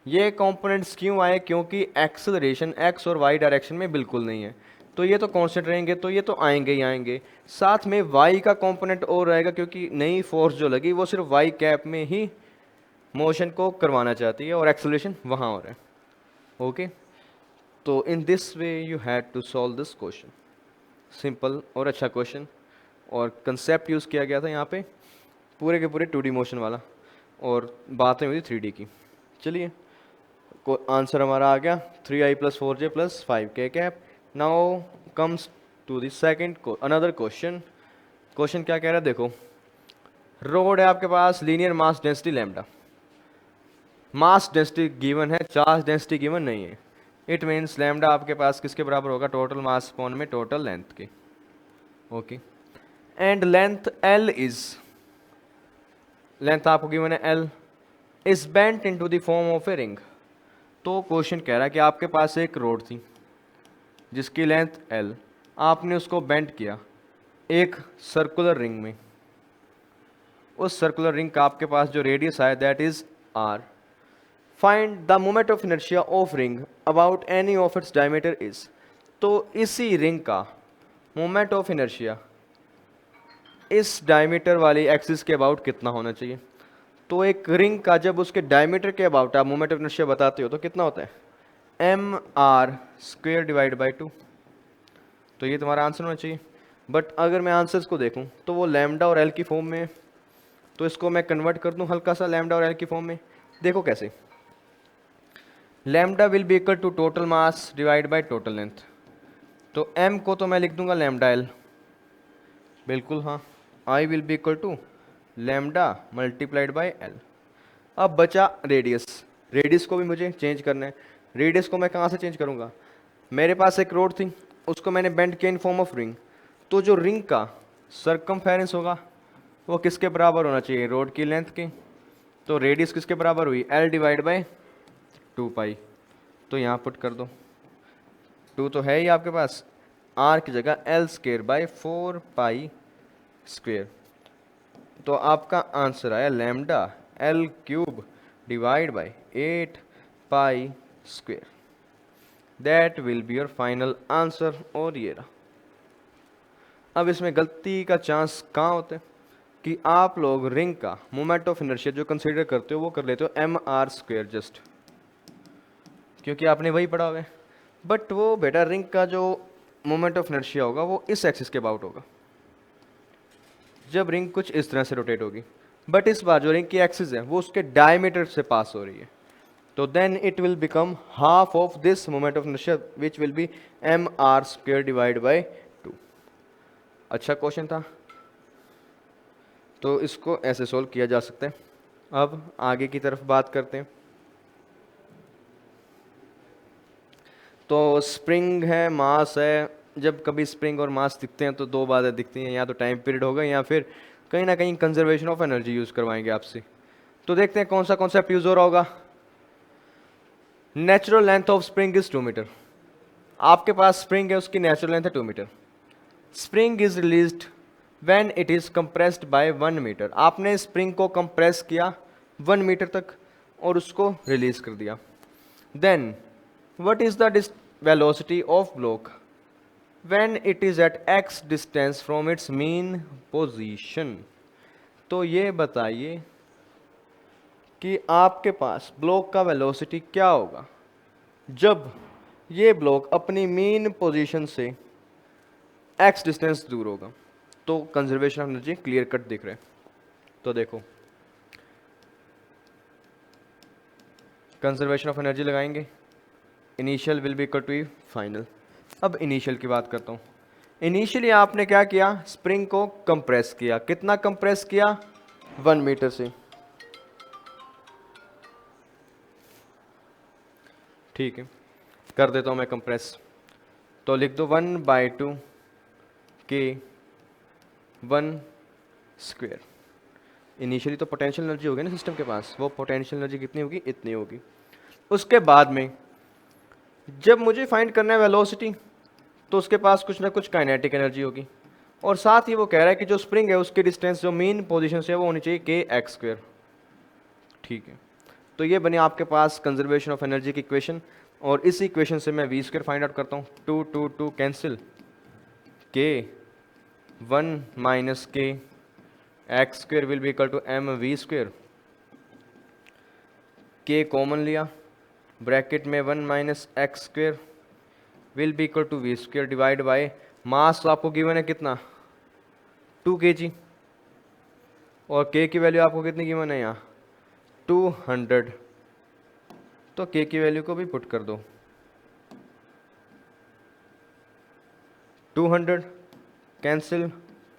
ये कंपोनेंट्स क्यों आए, क्योंकि एक्सेलरेशन एक्स और वाई डायरेक्शन में बिल्कुल नहीं है, तो ये तो कांस्टेंट रहेंगे, तो ये तो आएंगे ही आएंगे। साथ में वाई का कंपोनेंट और रहेगा, क्योंकि नई फोर्स जो लगी वो सिर्फ वाई कैप में ही मोशन को करवाना चाहती है और एक्सेलरेशन वहाँ हो रहा है। ओके, तो in this way you had to solve this question. Simple और अच्छा क्वेश्चन, और कंसेप्ट यूज़ किया गया था यहाँ पे पूरे के पूरे 2D मोशन वाला, और बातें हुई 3D की। चलिए, आंसर हमारा आ गया 3i प्लस 4j प्लस 5k cap. Now comes to the second another question. Question क्या कह रहा है, देखो रोड है आपके पास, linear mass density lambda, mass density given है, चार्ज डेंसिटी गिवन नहीं है। इट मीन्स लैम्डा आपके पास किसके बराबर होगा, टोटल मास अपॉन में टोटल लेंथ के। Okay, and length L is, length आपको गिवन है L, is bent into the form of a ring. तो क्वेश्चन कह रहा है कि आपके पास एक रोड थी जिसकी लेंथ L, आपने उसको बेंट किया एक सर्कुलर रिंग में, उस सर्कुलर रिंग का आपके पास जो रेडियस आया that is R। Find the moment of inertia of ring about any of its diameter is. तो इसी रिंग का मोमेंट ऑफ इनर्शिया इस डायमीटर वाली एक्सिस के अबाउट कितना होना चाहिए। तो एक रिंग का जब उसके डायमीटर के अबाउट आप मोमेंट ऑफ इनर्शिया बताते हो तो कितना होता है, mr² डिवाइड बाई 2। तो ये तुम्हारा आंसर होना चाहिए। बट अगर मैं आंसर्स को देखूं तो वो लैम्डा और एल की फॉर्म में है, तो इसको मैं कन्वर्ट कर दूं हल्का सा लैम्डा और एल की फॉर्म में। देखो कैसे, lambda will be equal to total mass divide by total length. तो m को तो मैं लिख दूंगा लैम्डा एल, बिल्कुल हाँ, I will be equal to lambda multiplied by L. अब बचा रेडियस, रेडियस को भी मुझे चेंज करना है। रेडियस को मैं कहाँ से चेंज करूँगा, मेरे पास एक रोड थी, उसको मैंने बेंड किया इन फॉर्म ऑफ रिंग, तो जो रिंग का सर्कमफेरेंस होगा वो किसके बराबर होना चाहिए, रोड की लेंथ के। तो रेडियस किसके बराबर हुई, L डिवाइड बाई 2π। तो यहाँ पुट कर दो, 2 तो है ही आपके पास, R की जगह L² बाई 4π²। तो आपका आंसर आया lambda L³ divide by 8π²। That will be your final answer. और ये रहा। अब इसमें गलती का चांस कहाँ होता है कि आप लोग रिंग का मोमेंट ऑफ इनर्शिया जो कंसीडर करते हो वो कर लेते हो mr² जस्ट, क्योंकि आपने वही पढ़ा हुआ है। बट वो बेटा रिंग का जो मोमेंट ऑफ इनर्शिया होगा वो इस एक्सिस के अबाउट होगा जब रिंग कुछ इस तरह से रोटेट होगी। बट इस बार जो रिंग की एक्सिस है वो उसके डायमीटर से पास हो रही है, तो then it will become half of this moment of inertia which will be mr² divide by 2। अच्छा क्वेश्चन था, तो इसको ऐसे सोल्व किया जा सकता है। अब आगे की तरफ बात करते हैं। तो स्प्रिंग है, मास है। जब कभी स्प्रिंग और मास दिखते हैं तो दो बातें दिखती हैं, या तो टाइम पीरियड होगा या फिर कहीं ना कहीं कंजर्वेशन ऑफ एनर्जी यूज़ करवाएंगे आपसे। तो देखते हैं कौन सा कॉन्सेप्ट यूज़ हो रहा होगा। Natural length of spring is 2 metre. आपके पास स्प्रिंग है, उसकी नेचुरल लेंथ है 2 metre. Spring is released when it is compressed by 1 metre. आपने स्प्रिंग को कंप्रेस किया 1 मीटर तक और उसको रिलीज कर दिया। Then what is the velocity of block when it is at x distance from its mean position. तो ये बताइए कि आपके पास ब्लॉक का वेलोसिटी क्या होगा जब ये ब्लॉक अपनी मीन पोजीशन से x डिस्टेंस दूर होगा। तो conservation of energy clear cut दिख रहा है। तो देखो कंजर्वेशन ऑफ एनर्जी लगाएंगे, initial will be equal to final. अब इनिशियल की बात करता हूँ। इनिशियली आपने क्या किया, स्प्रिंग को कंप्रेस किया। कितना कंप्रेस किया, 1 मीटर से। ठीक है, कर देता हूँ मैं कंप्रेस। तो लिख दो 1/2 के 1 स्क्वायर। इनिशियली तो पोटेंशियल एनर्जी होगी ना सिस्टम के पास, वो पोटेंशियल एनर्जी कितनी होगी, इतनी होगी। उसके बाद में जब मुझे फाइंड करना है वेलोसिटी, तो उसके पास कुछ ना कुछ काइनेटिक एनर्जी होगी, और साथ ही वो कह रहा है कि जो स्प्रिंग है उसकी डिस्टेंस जो मेन पोजीशन से है वो होनी चाहिए के एक्स स्क्वायर। ठीक है, तो ये बनी आपके पास कंजर्वेशन ऑफ एनर्जी की इक्वेशन, और इस इक्वेशन से मैं वी स्क्वायर फाइंड आउट करता हूँ। 2 2 2 कैंसिल, के 1 minus k x square will be equal to m v square. K common लिया, ब्रैकेट में 1 minus x square will be equal to v square divide by mass आपको गिवन है कितना, 2 kg, और के की वैल्यू आपको कितनी गिवन है यहाँ 200, तो के की वैल्यू को भी पुट कर दो 200, कैंसिल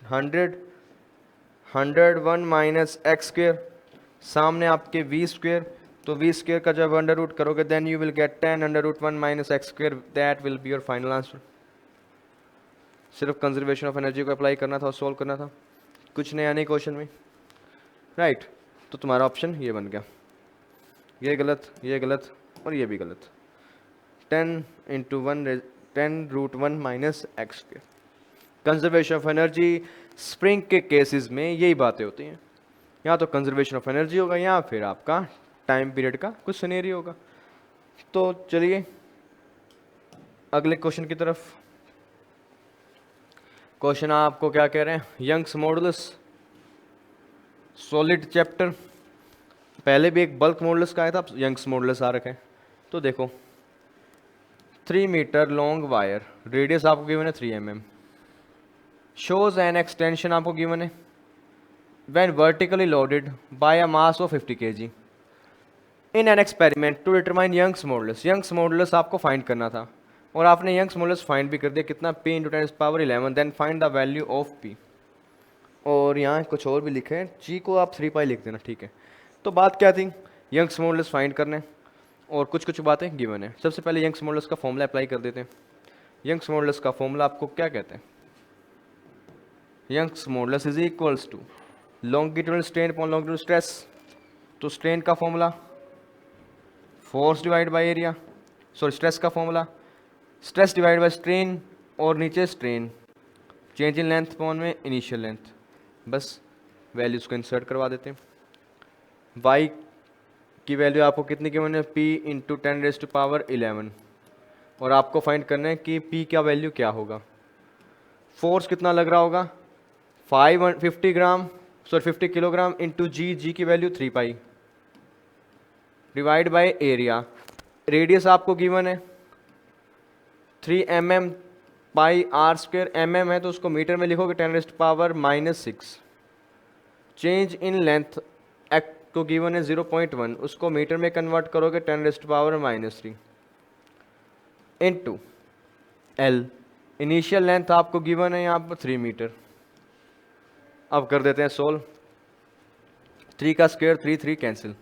100 100 1 माइनस एक्स स्क्वायर, सामने आपके वी स्क्वायर, तो वी स्क्वायर का जब अंडर रूट करोगे then you will get 10 under root 1 minus x square, that will be your final answer. सिर्फ कंजर्वेशन ऑफ एनर्जी को अप्लाई करना था और सोल्व करना था, कुछ नया नहीं क्वेश्चन में, राइट। तो तुम्हारा ऑप्शन ये बन गया, ये गलत, ये गलत, और ये भी गलत। 10 into 1 10 root 1 minus x square. Conservation of energy spring के केसेस में यही बातें होती हैं, या तो कंजर्वेशन ऑफ एनर्जी होगा या फिर आपका टाइम पीरियड का कुछ सिनेरियो होगा। तो चलिए अगले क्वेश्चन की तरफ। क्वेश्चन आपको क्या कह रहे हैं, यंग्स मॉडुलस सॉलिड चैप्टर, पहले भी एक बल्क मॉडुलस का आया था, अब यंग्स मॉडुलस आ रखे हैं। तो देखो 3 मीटर लॉन्ग वायर, रेडियस आपको गिवन है 3 mm, शोज एन एक्सटेंशन आपको गिवन है when vertically loaded by a mass of 50 kg in an experiment to determine Young's modulus. Young's modulus आपको फाइंड करना था, और आपने यंग्स मॉडुलस फाइंड भी कर दिया, कितना, p into 10⁻11, then find the value of p। और यहाँ कुछ और भी लिखे हैं, g को आप 3 पाई लिख देना, ठीक है। तो बात क्या थी, यंग्स मॉडुलस फाइंड करने, और कुछ कुछ बातें गिवन है। सबसे पहले यंग्स मॉडुलस का फॉर्मूला अप्लाई कर देते हैं। यंग्स मॉडुलस का फॉर्मूला आपको क्या कहते हैं, Young's modulus is equals to longitudinal strain upon longitudinal stress. तो स्ट्रेन का formula force divide by area, sorry stress का formula stress divide by strain, और नीचे strain change in length upon में इनिशियल लेंथ। बस वैल्यूज को इंसर्ट करवा देते हैं। y की वैल्यू आपको कितनी गिवन है, p इंटू 10⁻11, और आपको फाइंड करना है कि p का वैल्यू क्या होगा। फोर्स कितना लग रहा होगा 50 gram, sorry 50 kilogram into g की value 3 pi divide by area, radius आपको गिवन है 3 mm pi r square, mm है तो उसको मीटर में लिखोगे 10⁻⁻6। चेंज इन लेंथ को गिवन है 0.1, उसको मीटर में कन्वर्ट करोगे 10⁻³ इनटू एल, इनिशियल लेंथ आपको गिवन है यहाँ पर 3 मीटर। अब कर देते हैं सोल्व, 3 का स्क्वायर 3 3 कैंसिल,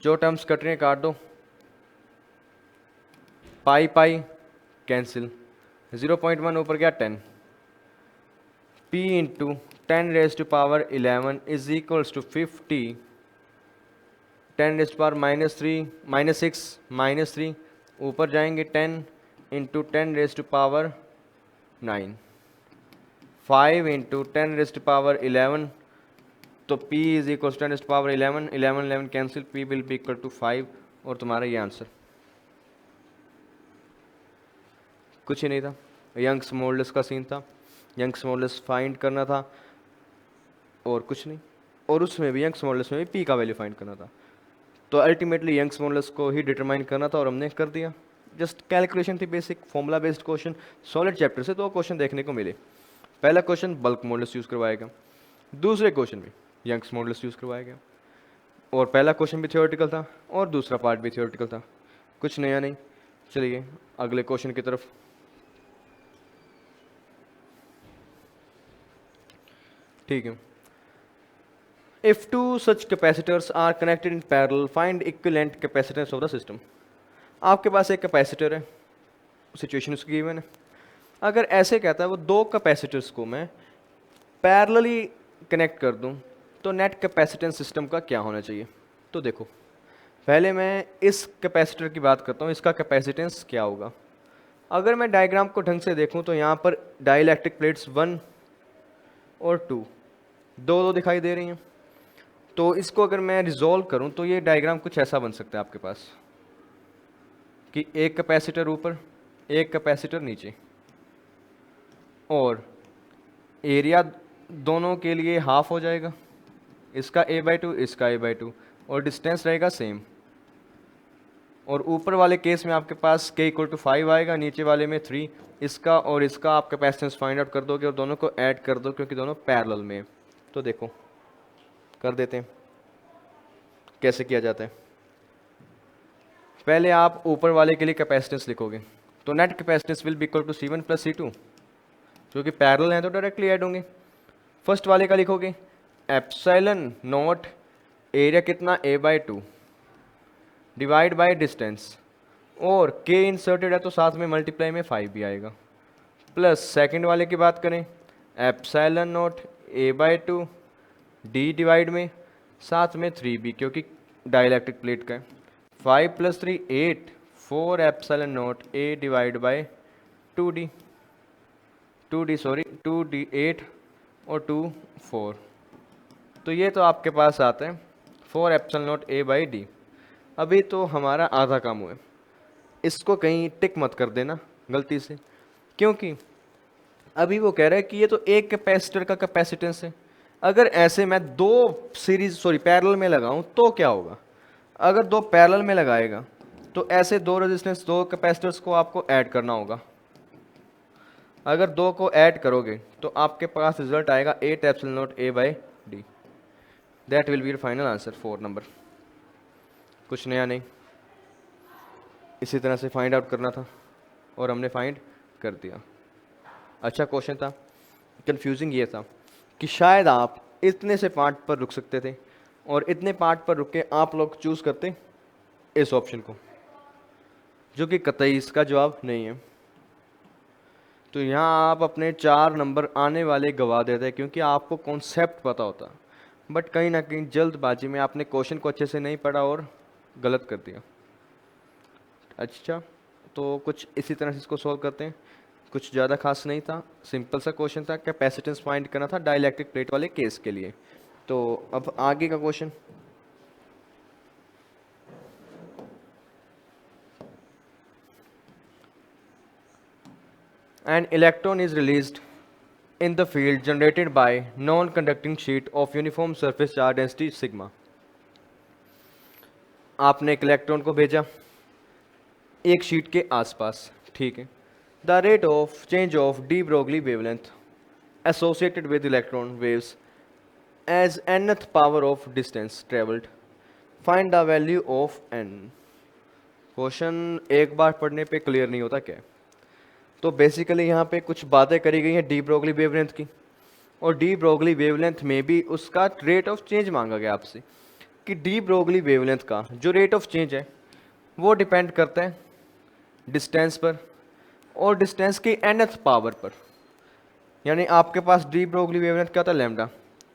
जो टर्म्स कट रहे हैं काट दो, पाई पाई कैंसिल, 0.1 ऊपर गया 10, p into 10⁻11 is equals to 50 10⁻⁻3 -6 ऊपर जाएंगे 10 इंटू 10⁻⁹ 5 इंटू 10⁻11, तो p is equal to 10⁻11 11 cancel, p will be equal to 5, और तुम्हारा ये आंसर। कुछ ही नहीं था, यंग्स मॉडुलस का सीन था, यंग्स मॉडुलस फाइंड करना था और कुछ नहीं, और उसमें भी यंग्स मॉडुलस में भी p का वैल्यू फाइंड करना था। तो अल्टीमेटली यंग्स मॉडुलस को ही डिटरमाइन करना था और हमने कर दिया। जस्ट कैलकुलेशन थी, basic formula based question, solid chapter से 2 क्वेश्चन देखने को मिले। पहला क्वेश्चन बल्क मॉडुलस यूज़ करवाया गया, दूसरे क्वेश्चन में यंग्स मॉडुलस यूज़ करवाया गया, और पहला क्वेश्चन भी थ्योरेटिकल था और दूसरा पार्ट भी थ्योरेटिकल था, कुछ नया नहीं। चलिए अगले क्वेश्चन की तरफ। ठीक है, if two such capacitors are connected in parallel find equivalent capacitance of the system. आपके पास एक कैपेसिटर है, सिचुएशन उसकी गिवन है। अगर ऐसे कहता है वो दो कैपेसिटर्स को मैं पैरेलली कनेक्ट कर दूं तो नेट कैपेसिटेंस सिस्टम का क्या होना चाहिए। तो देखो, पहले मैं इस कैपेसिटर की बात करता हूँ, इसका कैपेसिटेंस क्या होगा। अगर मैं डायग्राम को ढंग से देखूं तो यहाँ पर डाइलेक्ट्रिक प्लेट्स 1 और 2 दो दो दिखाई दे रही हैं। तो इसको अगर मैं रिजॉल्व करूं तो ये डायग्राम कुछ ऐसा बन सकता है आपके पास कि एक कैपेसिटर ऊपर, एक कैपेसिटर नीचे, और एरिया दोनों के लिए हाफ हो जाएगा, इसका a/2 इसका a/2, और डिस्टेंस रहेगा सेम। और ऊपर वाले केस में आपके पास k = 5 आएगा, नीचे वाले में 3। इसका और इसका आप कैपेसिटेंस फाइंड आउट कर दोगे और दोनों को ऐड कर दो क्योंकि दोनों पैरेलल में। तो देखो कर देते हैं, कैसे किया जाता है। पहले आप ऊपर वाले के लिए कैपेसिटेंस लिखोगे तो net capacitance will be equal to C1 + C2, क्योंकि पैरेलल हैं तो डायरेक्टली ऐड होंगे। फर्स्ट वाले का लिखोगे एप्सिलॉन नॉट, एरिया कितना a/2 डिवाइड बाय डिस्टेंस, और k इंसर्टेड है तो साथ में मल्टीप्लाई में 5 भी आएगा, प्लस सेकंड वाले की बात करें epsilon not a/2 d divide में साथ में 3b क्योंकि डाइलेक्ट्रिक प्लेट का है। 5 + 3 8, 4 epsilon not a divide by 2d 2d 8 और 2 4। तो ये तो आपके पास आता है 4 एप्सिलॉन नॉट a/d। अभी तो हमारा आधा काम हुआ है, इसको कहीं टिक मत कर देना गलती से, क्योंकि अभी वो कह रहा है कि ये तो एक कैपेसिटर का कैपेसिटेंस है। अगर ऐसे मैं दो पैरेलल में लगाऊं तो क्या होगा। अगर दो पैरेलल में लगाएगा तो ऐसे दो रेजिस्टेंस, दो कैपेसिटर्स को आपको ऐड करना होगा। अगर दो को ऐड करोगे तो आपके पास रिजल्ट आएगा 8 epsilon not a/d। That will be your final answer 4 number. कुछ नया नहीं, इसी तरह से फाइंड आउट करना था और हमने फाइंड कर दिया। अच्छा क्वेश्चन था, कंफ्यूजिंग ये था कि शायद आप इतने से पार्ट पर रुक सकते थे और इतने पार्ट पर रुक के आप लोग चूज़ करते इस ऑप्शन को, जो कि कतई इसका जवाब नहीं है। तो यहाँ आप अपने 4 नंबर आने वाले गवा देते क्योंकि आपको कॉन्सेप्ट पता होता, बट कहीं ना कहीं जल्दबाजी में आपने क्वेश्चन को अच्छे से नहीं पढ़ा और गलत कर दिया। अच्छा, तो कुछ इसी तरह से इसको सॉल्व करते हैं। कुछ ज़्यादा खास नहीं था, सिंपल सा क्वेश्चन था, कैपेसिटेंस फाइंड करना था डाइलेक्ट्रिक प्लेट वाले केस के लिए। तो अब आगे का question, an electron is released in the field generated by non-conducting sheet of uniform surface charge density sigma। आपने एक इलेक्ट्रॉन को भेजा एक शीट के आसपास, ठीक है। The rate of change of de Broglie wavelength associated with electron waves as nth power of distance travelled, find the value of n। Question एक बार पढ़ने पे क्लियर नहीं होता क्या। तो बेसिकली यहाँ पे कुछ बातें करी गई हैं डी ब्रोगली वेवलेंथ की, और डी ब्रोगली वेवलेंथ में भी उसका रेट ऑफ चेंज मांगा गया आपसे कि डी ब्रोगली वेवलेंथ का जो रेट ऑफ चेंज है वो डिपेंड करता है डिस्टेंस पर और डिस्टेंस की nth पावर पर। यानी आपके पास डी ब्रोगली वेवलेंथ क्या होता है लैम्डा,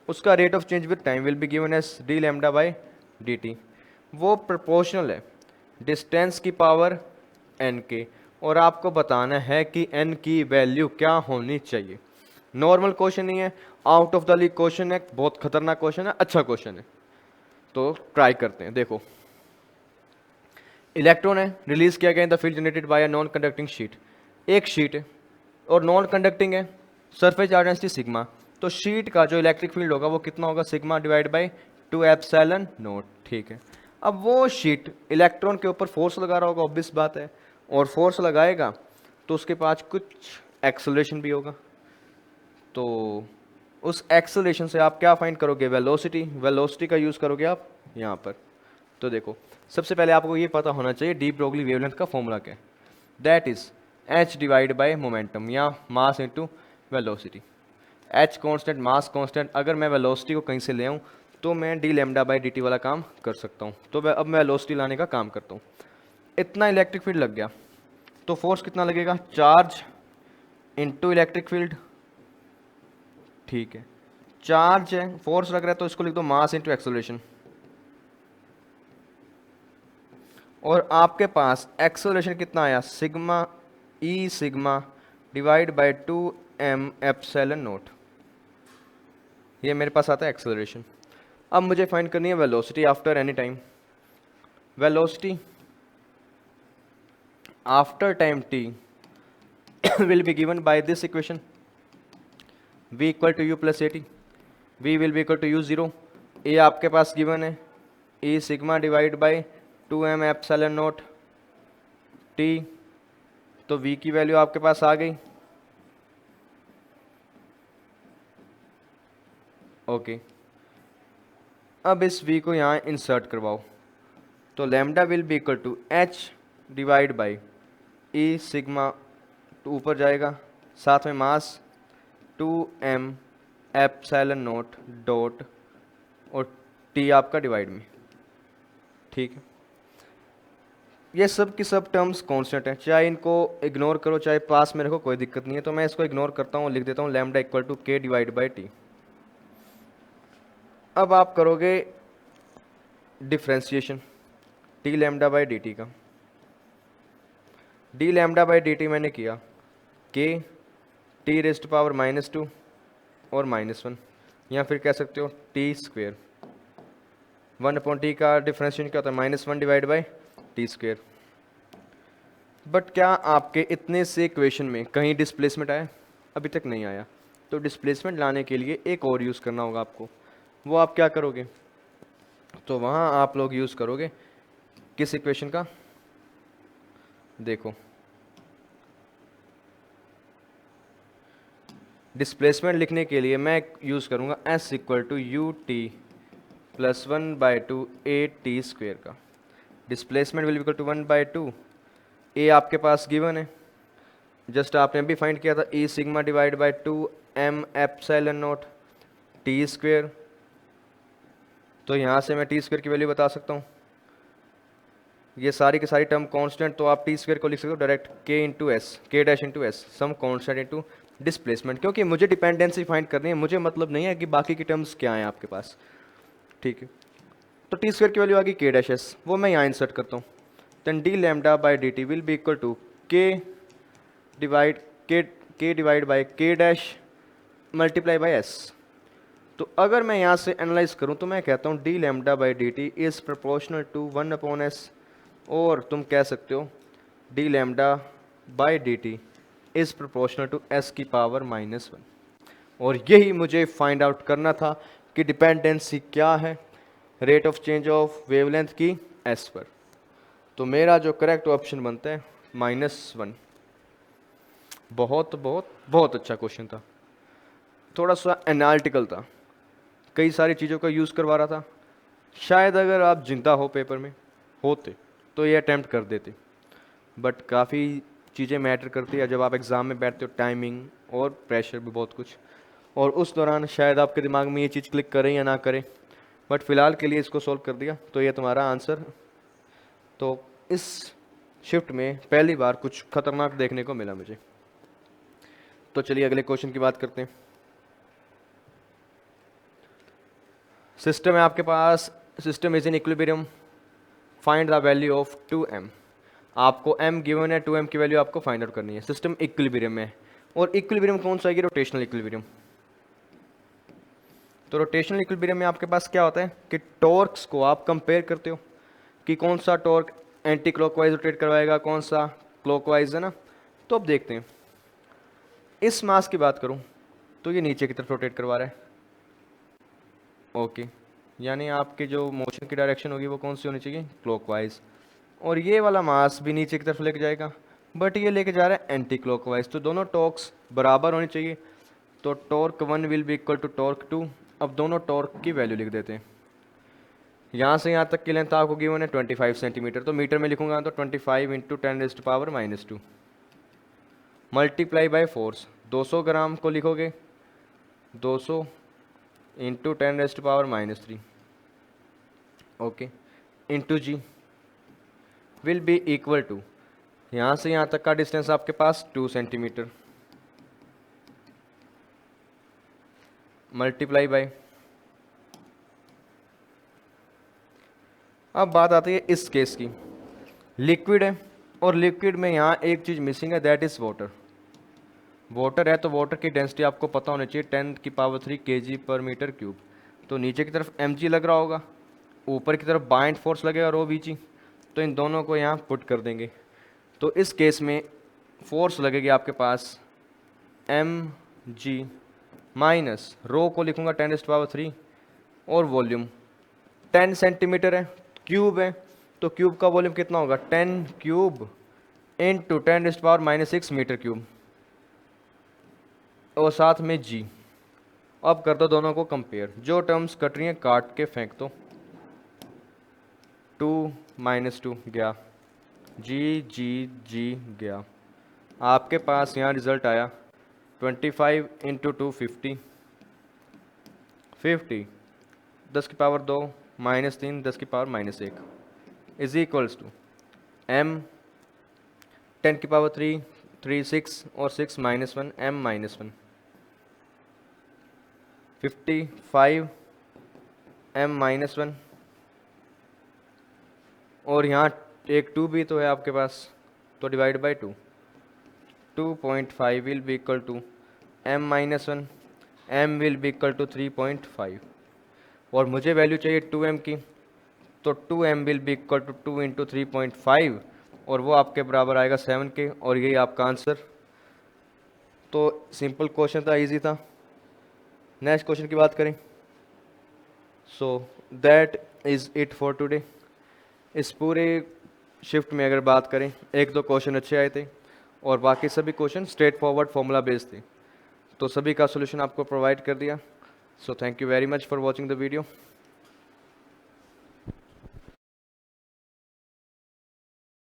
उसका rate of change with time will be given as d lambda by D t. वो प्रोपोर्शनल है डिस्टेंस की पावर n के, और आपको बताना है कि n की वैल्यू क्या होनी चाहिए। नॉर्मल क्वेश्चन नहीं है, out of the league question है, बहुत खतरनाक क्वेश्चन है, अच्छा क्वेश्चन है, तो ट्राई करते हैं। देखो, इलेक्ट्रॉन है रिलीज किया गया in the field generated by a non conducting sheet. एक शीट है और नॉन कंडक्टिंग है, सरफेस चार्ज डेंसिटी सिग्मा, तो शीट का जो इलेक्ट्रिक फील्ड होगा वो कितना होगा, sigma divide by 2 epsilon not, ठीक है। अब वो शीट इलेक्ट्रॉन के ऊपर फोर्स लगा रहा होगा, ऑब्वियस बात है, और फोर्स लगाएगा तो उसके पास कुछ एक्सेलरेशन भी होगा। तो उस एक्सेलरेशन से आप क्या फाइंड करोगे, वेलोसिटी। वेलोसिटी का यूज़ करोगे आप यहाँ पर। तो देखो, सबसे पहले आपको ये पता होना चाहिए डी ब्रोगली वेवलेंथ का फॉर्मूला क्या है, that is h divide by momentum या mass into velocity. h constant, mass constant. अगर मैं वेलोसिटी को कहीं से ले आऊँ तो मैं D lambda by D T वाला काम कर सकता हूँ। तो अब मैं वेलोसिटी लाने का काम करता हूँ। इतना इलेक्ट्रिक फील्ड लग गया, तो फोर्स कितना लगेगा? Charge into electric field. ठीक है, चार्ज है, फोर्स लग रहा है, तो इसको लिख दो मास इनटू एक्सेलरेशन। और आपके पास एक्सेलरेशन कितना आया? Sigma E sigma divide by 2m epsilon not. ये मेरे पास आता है एक्सेलरेशन। अब मुझे फाइंड करनी है velocity after any time. Velocity after time t will be given by this equation, v equal to u plus at। v will be equal to u 0। a आपके पास गिवन है e sigma divide by 2m epsilon not t। तो v की वैल्यू आपके पास आ गई। ओके, अब इस v को यहाँ इंसर्ट करवाओ, तो lambda will be equal to h divide by e sigma, ऊपर जाएगा, साथ में mass 2m epsilon naught dot और t आपका डिवाइड में। ठीक है, ये सब की सब टर्म्स कांस्टेंट है, चाहे इनको इग्नोर करो चाहे पास में रखो, कोई दिक्कत नहीं है। तो मैं इसको इग्नोर करता हूँ, लिख देता हूँ lambda equal to k divide by T. अब आप करोगे differentiation D lambda by D T का। D lambda by D T मैंने किया के टी रेस्ट पावर -2 और -1, या फिर कह सकते हो टी स्क्वेयर। 1/t का डिफ्रेंशिएशन क्या होता है? -1 divide by T square. But क्या आपके इतने से इक्वेशन में कहीं डिस्प्लेसमेंट आया? अभी तक नहीं आया। तो डिस्प्लेसमेंट लाने के लिए एक और यूज़ करना होगा आपको। वो आप क्या करोगे? तो वहाँ आप लोग यूज़ करोगे किस इक्वेशन का? देखो, डिस्प्लेसमेंट लिखने के लिए मैं यूज़ करूँगा s equal to U T plus 1/2 A T square का। Displacement will equal to 1/2। A आपके पास गिवन है, जस्ट आपने अभी फाइंड किया था, ई sigma divide by 2m epsilon not T square. तो यहाँ से मैं टी स्क्वेयर की वैल्यू बता सकता हूँ। ये सारी की सारी टर्म कांस्टेंट, तो आप टी स्क्वेयर को लिख सकते हो direct k into s, k dash into s, some constant into displacement. क्योंकि मुझे डिपेंडेंसी फाइंड करनी है, मुझे मतलब नहीं है कि बाकी की टर्म्स क्या हैं आपके पास। ठीक है, तो टी स्क्वेयर की वैल्यू आ गई के डैश एस, वो मैं यहाँ इंसर्ट करता हूँ। Then d lambda by D t will be equal to k divide by k dash multiply by s. तो अगर मैं यहाँ से एनालाइज करूँ तो मैं कहता हूँ d lambda by D t is proportional to 1/s, और तुम कह सकते हो d lambda by D t is proportional to s की पावर -1। और यही मुझे फाइंड आउट करना था कि डिपेंडेंसी क्या है rate of change of wavelength की s पर। तो मेरा जो करेक्ट ऑप्शन बनता है -1। बहुत बहुत बहुत अच्छा क्वेश्चन था, थोड़ा सा एनालिटिकल था, कई सारी चीज़ों का यूज़ करवा रहा था। शायद अगर आप जिंदा हो पेपर में होते तो ये अटैम्प्ट कर देते, बट काफ़ी चीज़ें मैटर करती है जब आप एग्ज़ाम में बैठते हो, टाइमिंग और प्रेशर भी बहुत कुछ, और उस दौरान शायद आपके दिमाग में ये चीज़ क्लिक करे या ना करे। बट फ़िलहाल के लिए इसको सॉल्व कर दिया, तो ये तुम्हारा आंसर। तो इस शिफ्ट में पहली बार कुछ खतरनाक देखने को मिला मुझे। तो चलिए अगले क्वेश्चन की बात करते हैं। सिस्टम है आपके पास, system is in equilibrium, find the value of 2m। आपको m गिवन है, 2m की वैल्यू आपको फाइंड आउट करनी है। सिस्टम इक्विलिब्रियम में है, और इक्विलिब्रियम कौन सा है? Rotational equilibrium. तो रोटेशनल इक्विलिब्रियम में आपके पास क्या होता है कि टॉर्क्स को आप कंपेयर करते हो कि कौन सा टॉर्क एंटी क्लॉकवाइज रोटेट करवाएगा, कौन सा क्लॉकवाइज, है ना। तो अब देखते हैं, इस मास की बात करूं तो ये नीचे की तरफ रोटेट करवा रहा है। ओके, यानी आपके जो मोशन की डायरेक्शन होगी वो कौन सी होनी चाहिए? क्लॉकवाइज। और ये वाला मास भी नीचे की तरफ लेके जाएगा, बट ये लेके जा रहा है एंटी क्लॉकवाइज। तो दोनों टॉर्क्स बराबर होनी चाहिए। तो torque 1 will be equal to torque 2। अब दोनों टॉर्क की वैल्यू लिख देते हैं। यहाँ से यहाँ तक की लेंथ आपको गिवन है 25 सेंटीमीटर, तो मीटर में लिखूंगा तो 25 into 10⁻⁻² multiply by force. 200 gram को लिखोगे 200 into 10⁻⁻³ okay, into g will be equal to, यहाँ से यहाँ तक का डिस्टेंस आपके पास 2 सेंटीमीटर, मल्टीप्लाई बाय, अब बात आती है इस केस की, लिक्विड है और लिक्विड में यहाँ एक चीज़ मिसिंग है, दैट इज़ वाटर। वाटर है तो वाटर की डेंसिटी आपको पता होनी चाहिए 10⁻³ kg/m³। तो नीचे की तरफ mg लग रहा होगा, ऊपर की तरफ बाइंड फोर्स लगेगा ρVg, तो इन दोनों को यहाँ पुट कर देंगे। तो इस केस में फोर्स लगेगी आपके पास mg माइनस रो को लिखूँगा 10⁻³ और वॉल्यूम 10 सेंटीमीटर है, क्यूब है, तो क्यूब का वॉल्यूम कितना होगा 10 क्यूब इंटू 10⁻⁻⁶ मीटर क्यूब और साथ में g। अब कर दो दोनों को कंपेयर, जो टर्म्स कट रही हैं काट के फेंक दो, 2 - 2 गया, g गया, आपके पास यहाँ रिजल्ट आया 25 × 2 50, 50 10⁻² -3 10⁻⁻1 इज इक्वल्स टू m 10⁻³ 3 6 और 6 - 1 m - 1 55 m - 1 और यहाँ एक 2 भी तो है आपके पास, तो divide by 2, 2.5 will be equal to m - 1, m will be equal to 3.5 और मुझे वैल्यू चाहिए 2m की, तो 2m will be equal to 2 × 3.5 और वो आपके बराबर आएगा 7 के, और यही आपका आंसर। तो सिंपल क्वेश्चन था, इजी था। नेक्स्ट क्वेश्चन की बात करें, so that is it for today. इस पूरे शिफ्ट में अगर बात करें, एक दो क्वेश्चन अच्छे आए थे और बाकी सभी question straight forward formula based थे, तो सभी का सोल्यूशन आपको प्रोवाइड कर दिया। So thank you very much for watching the video.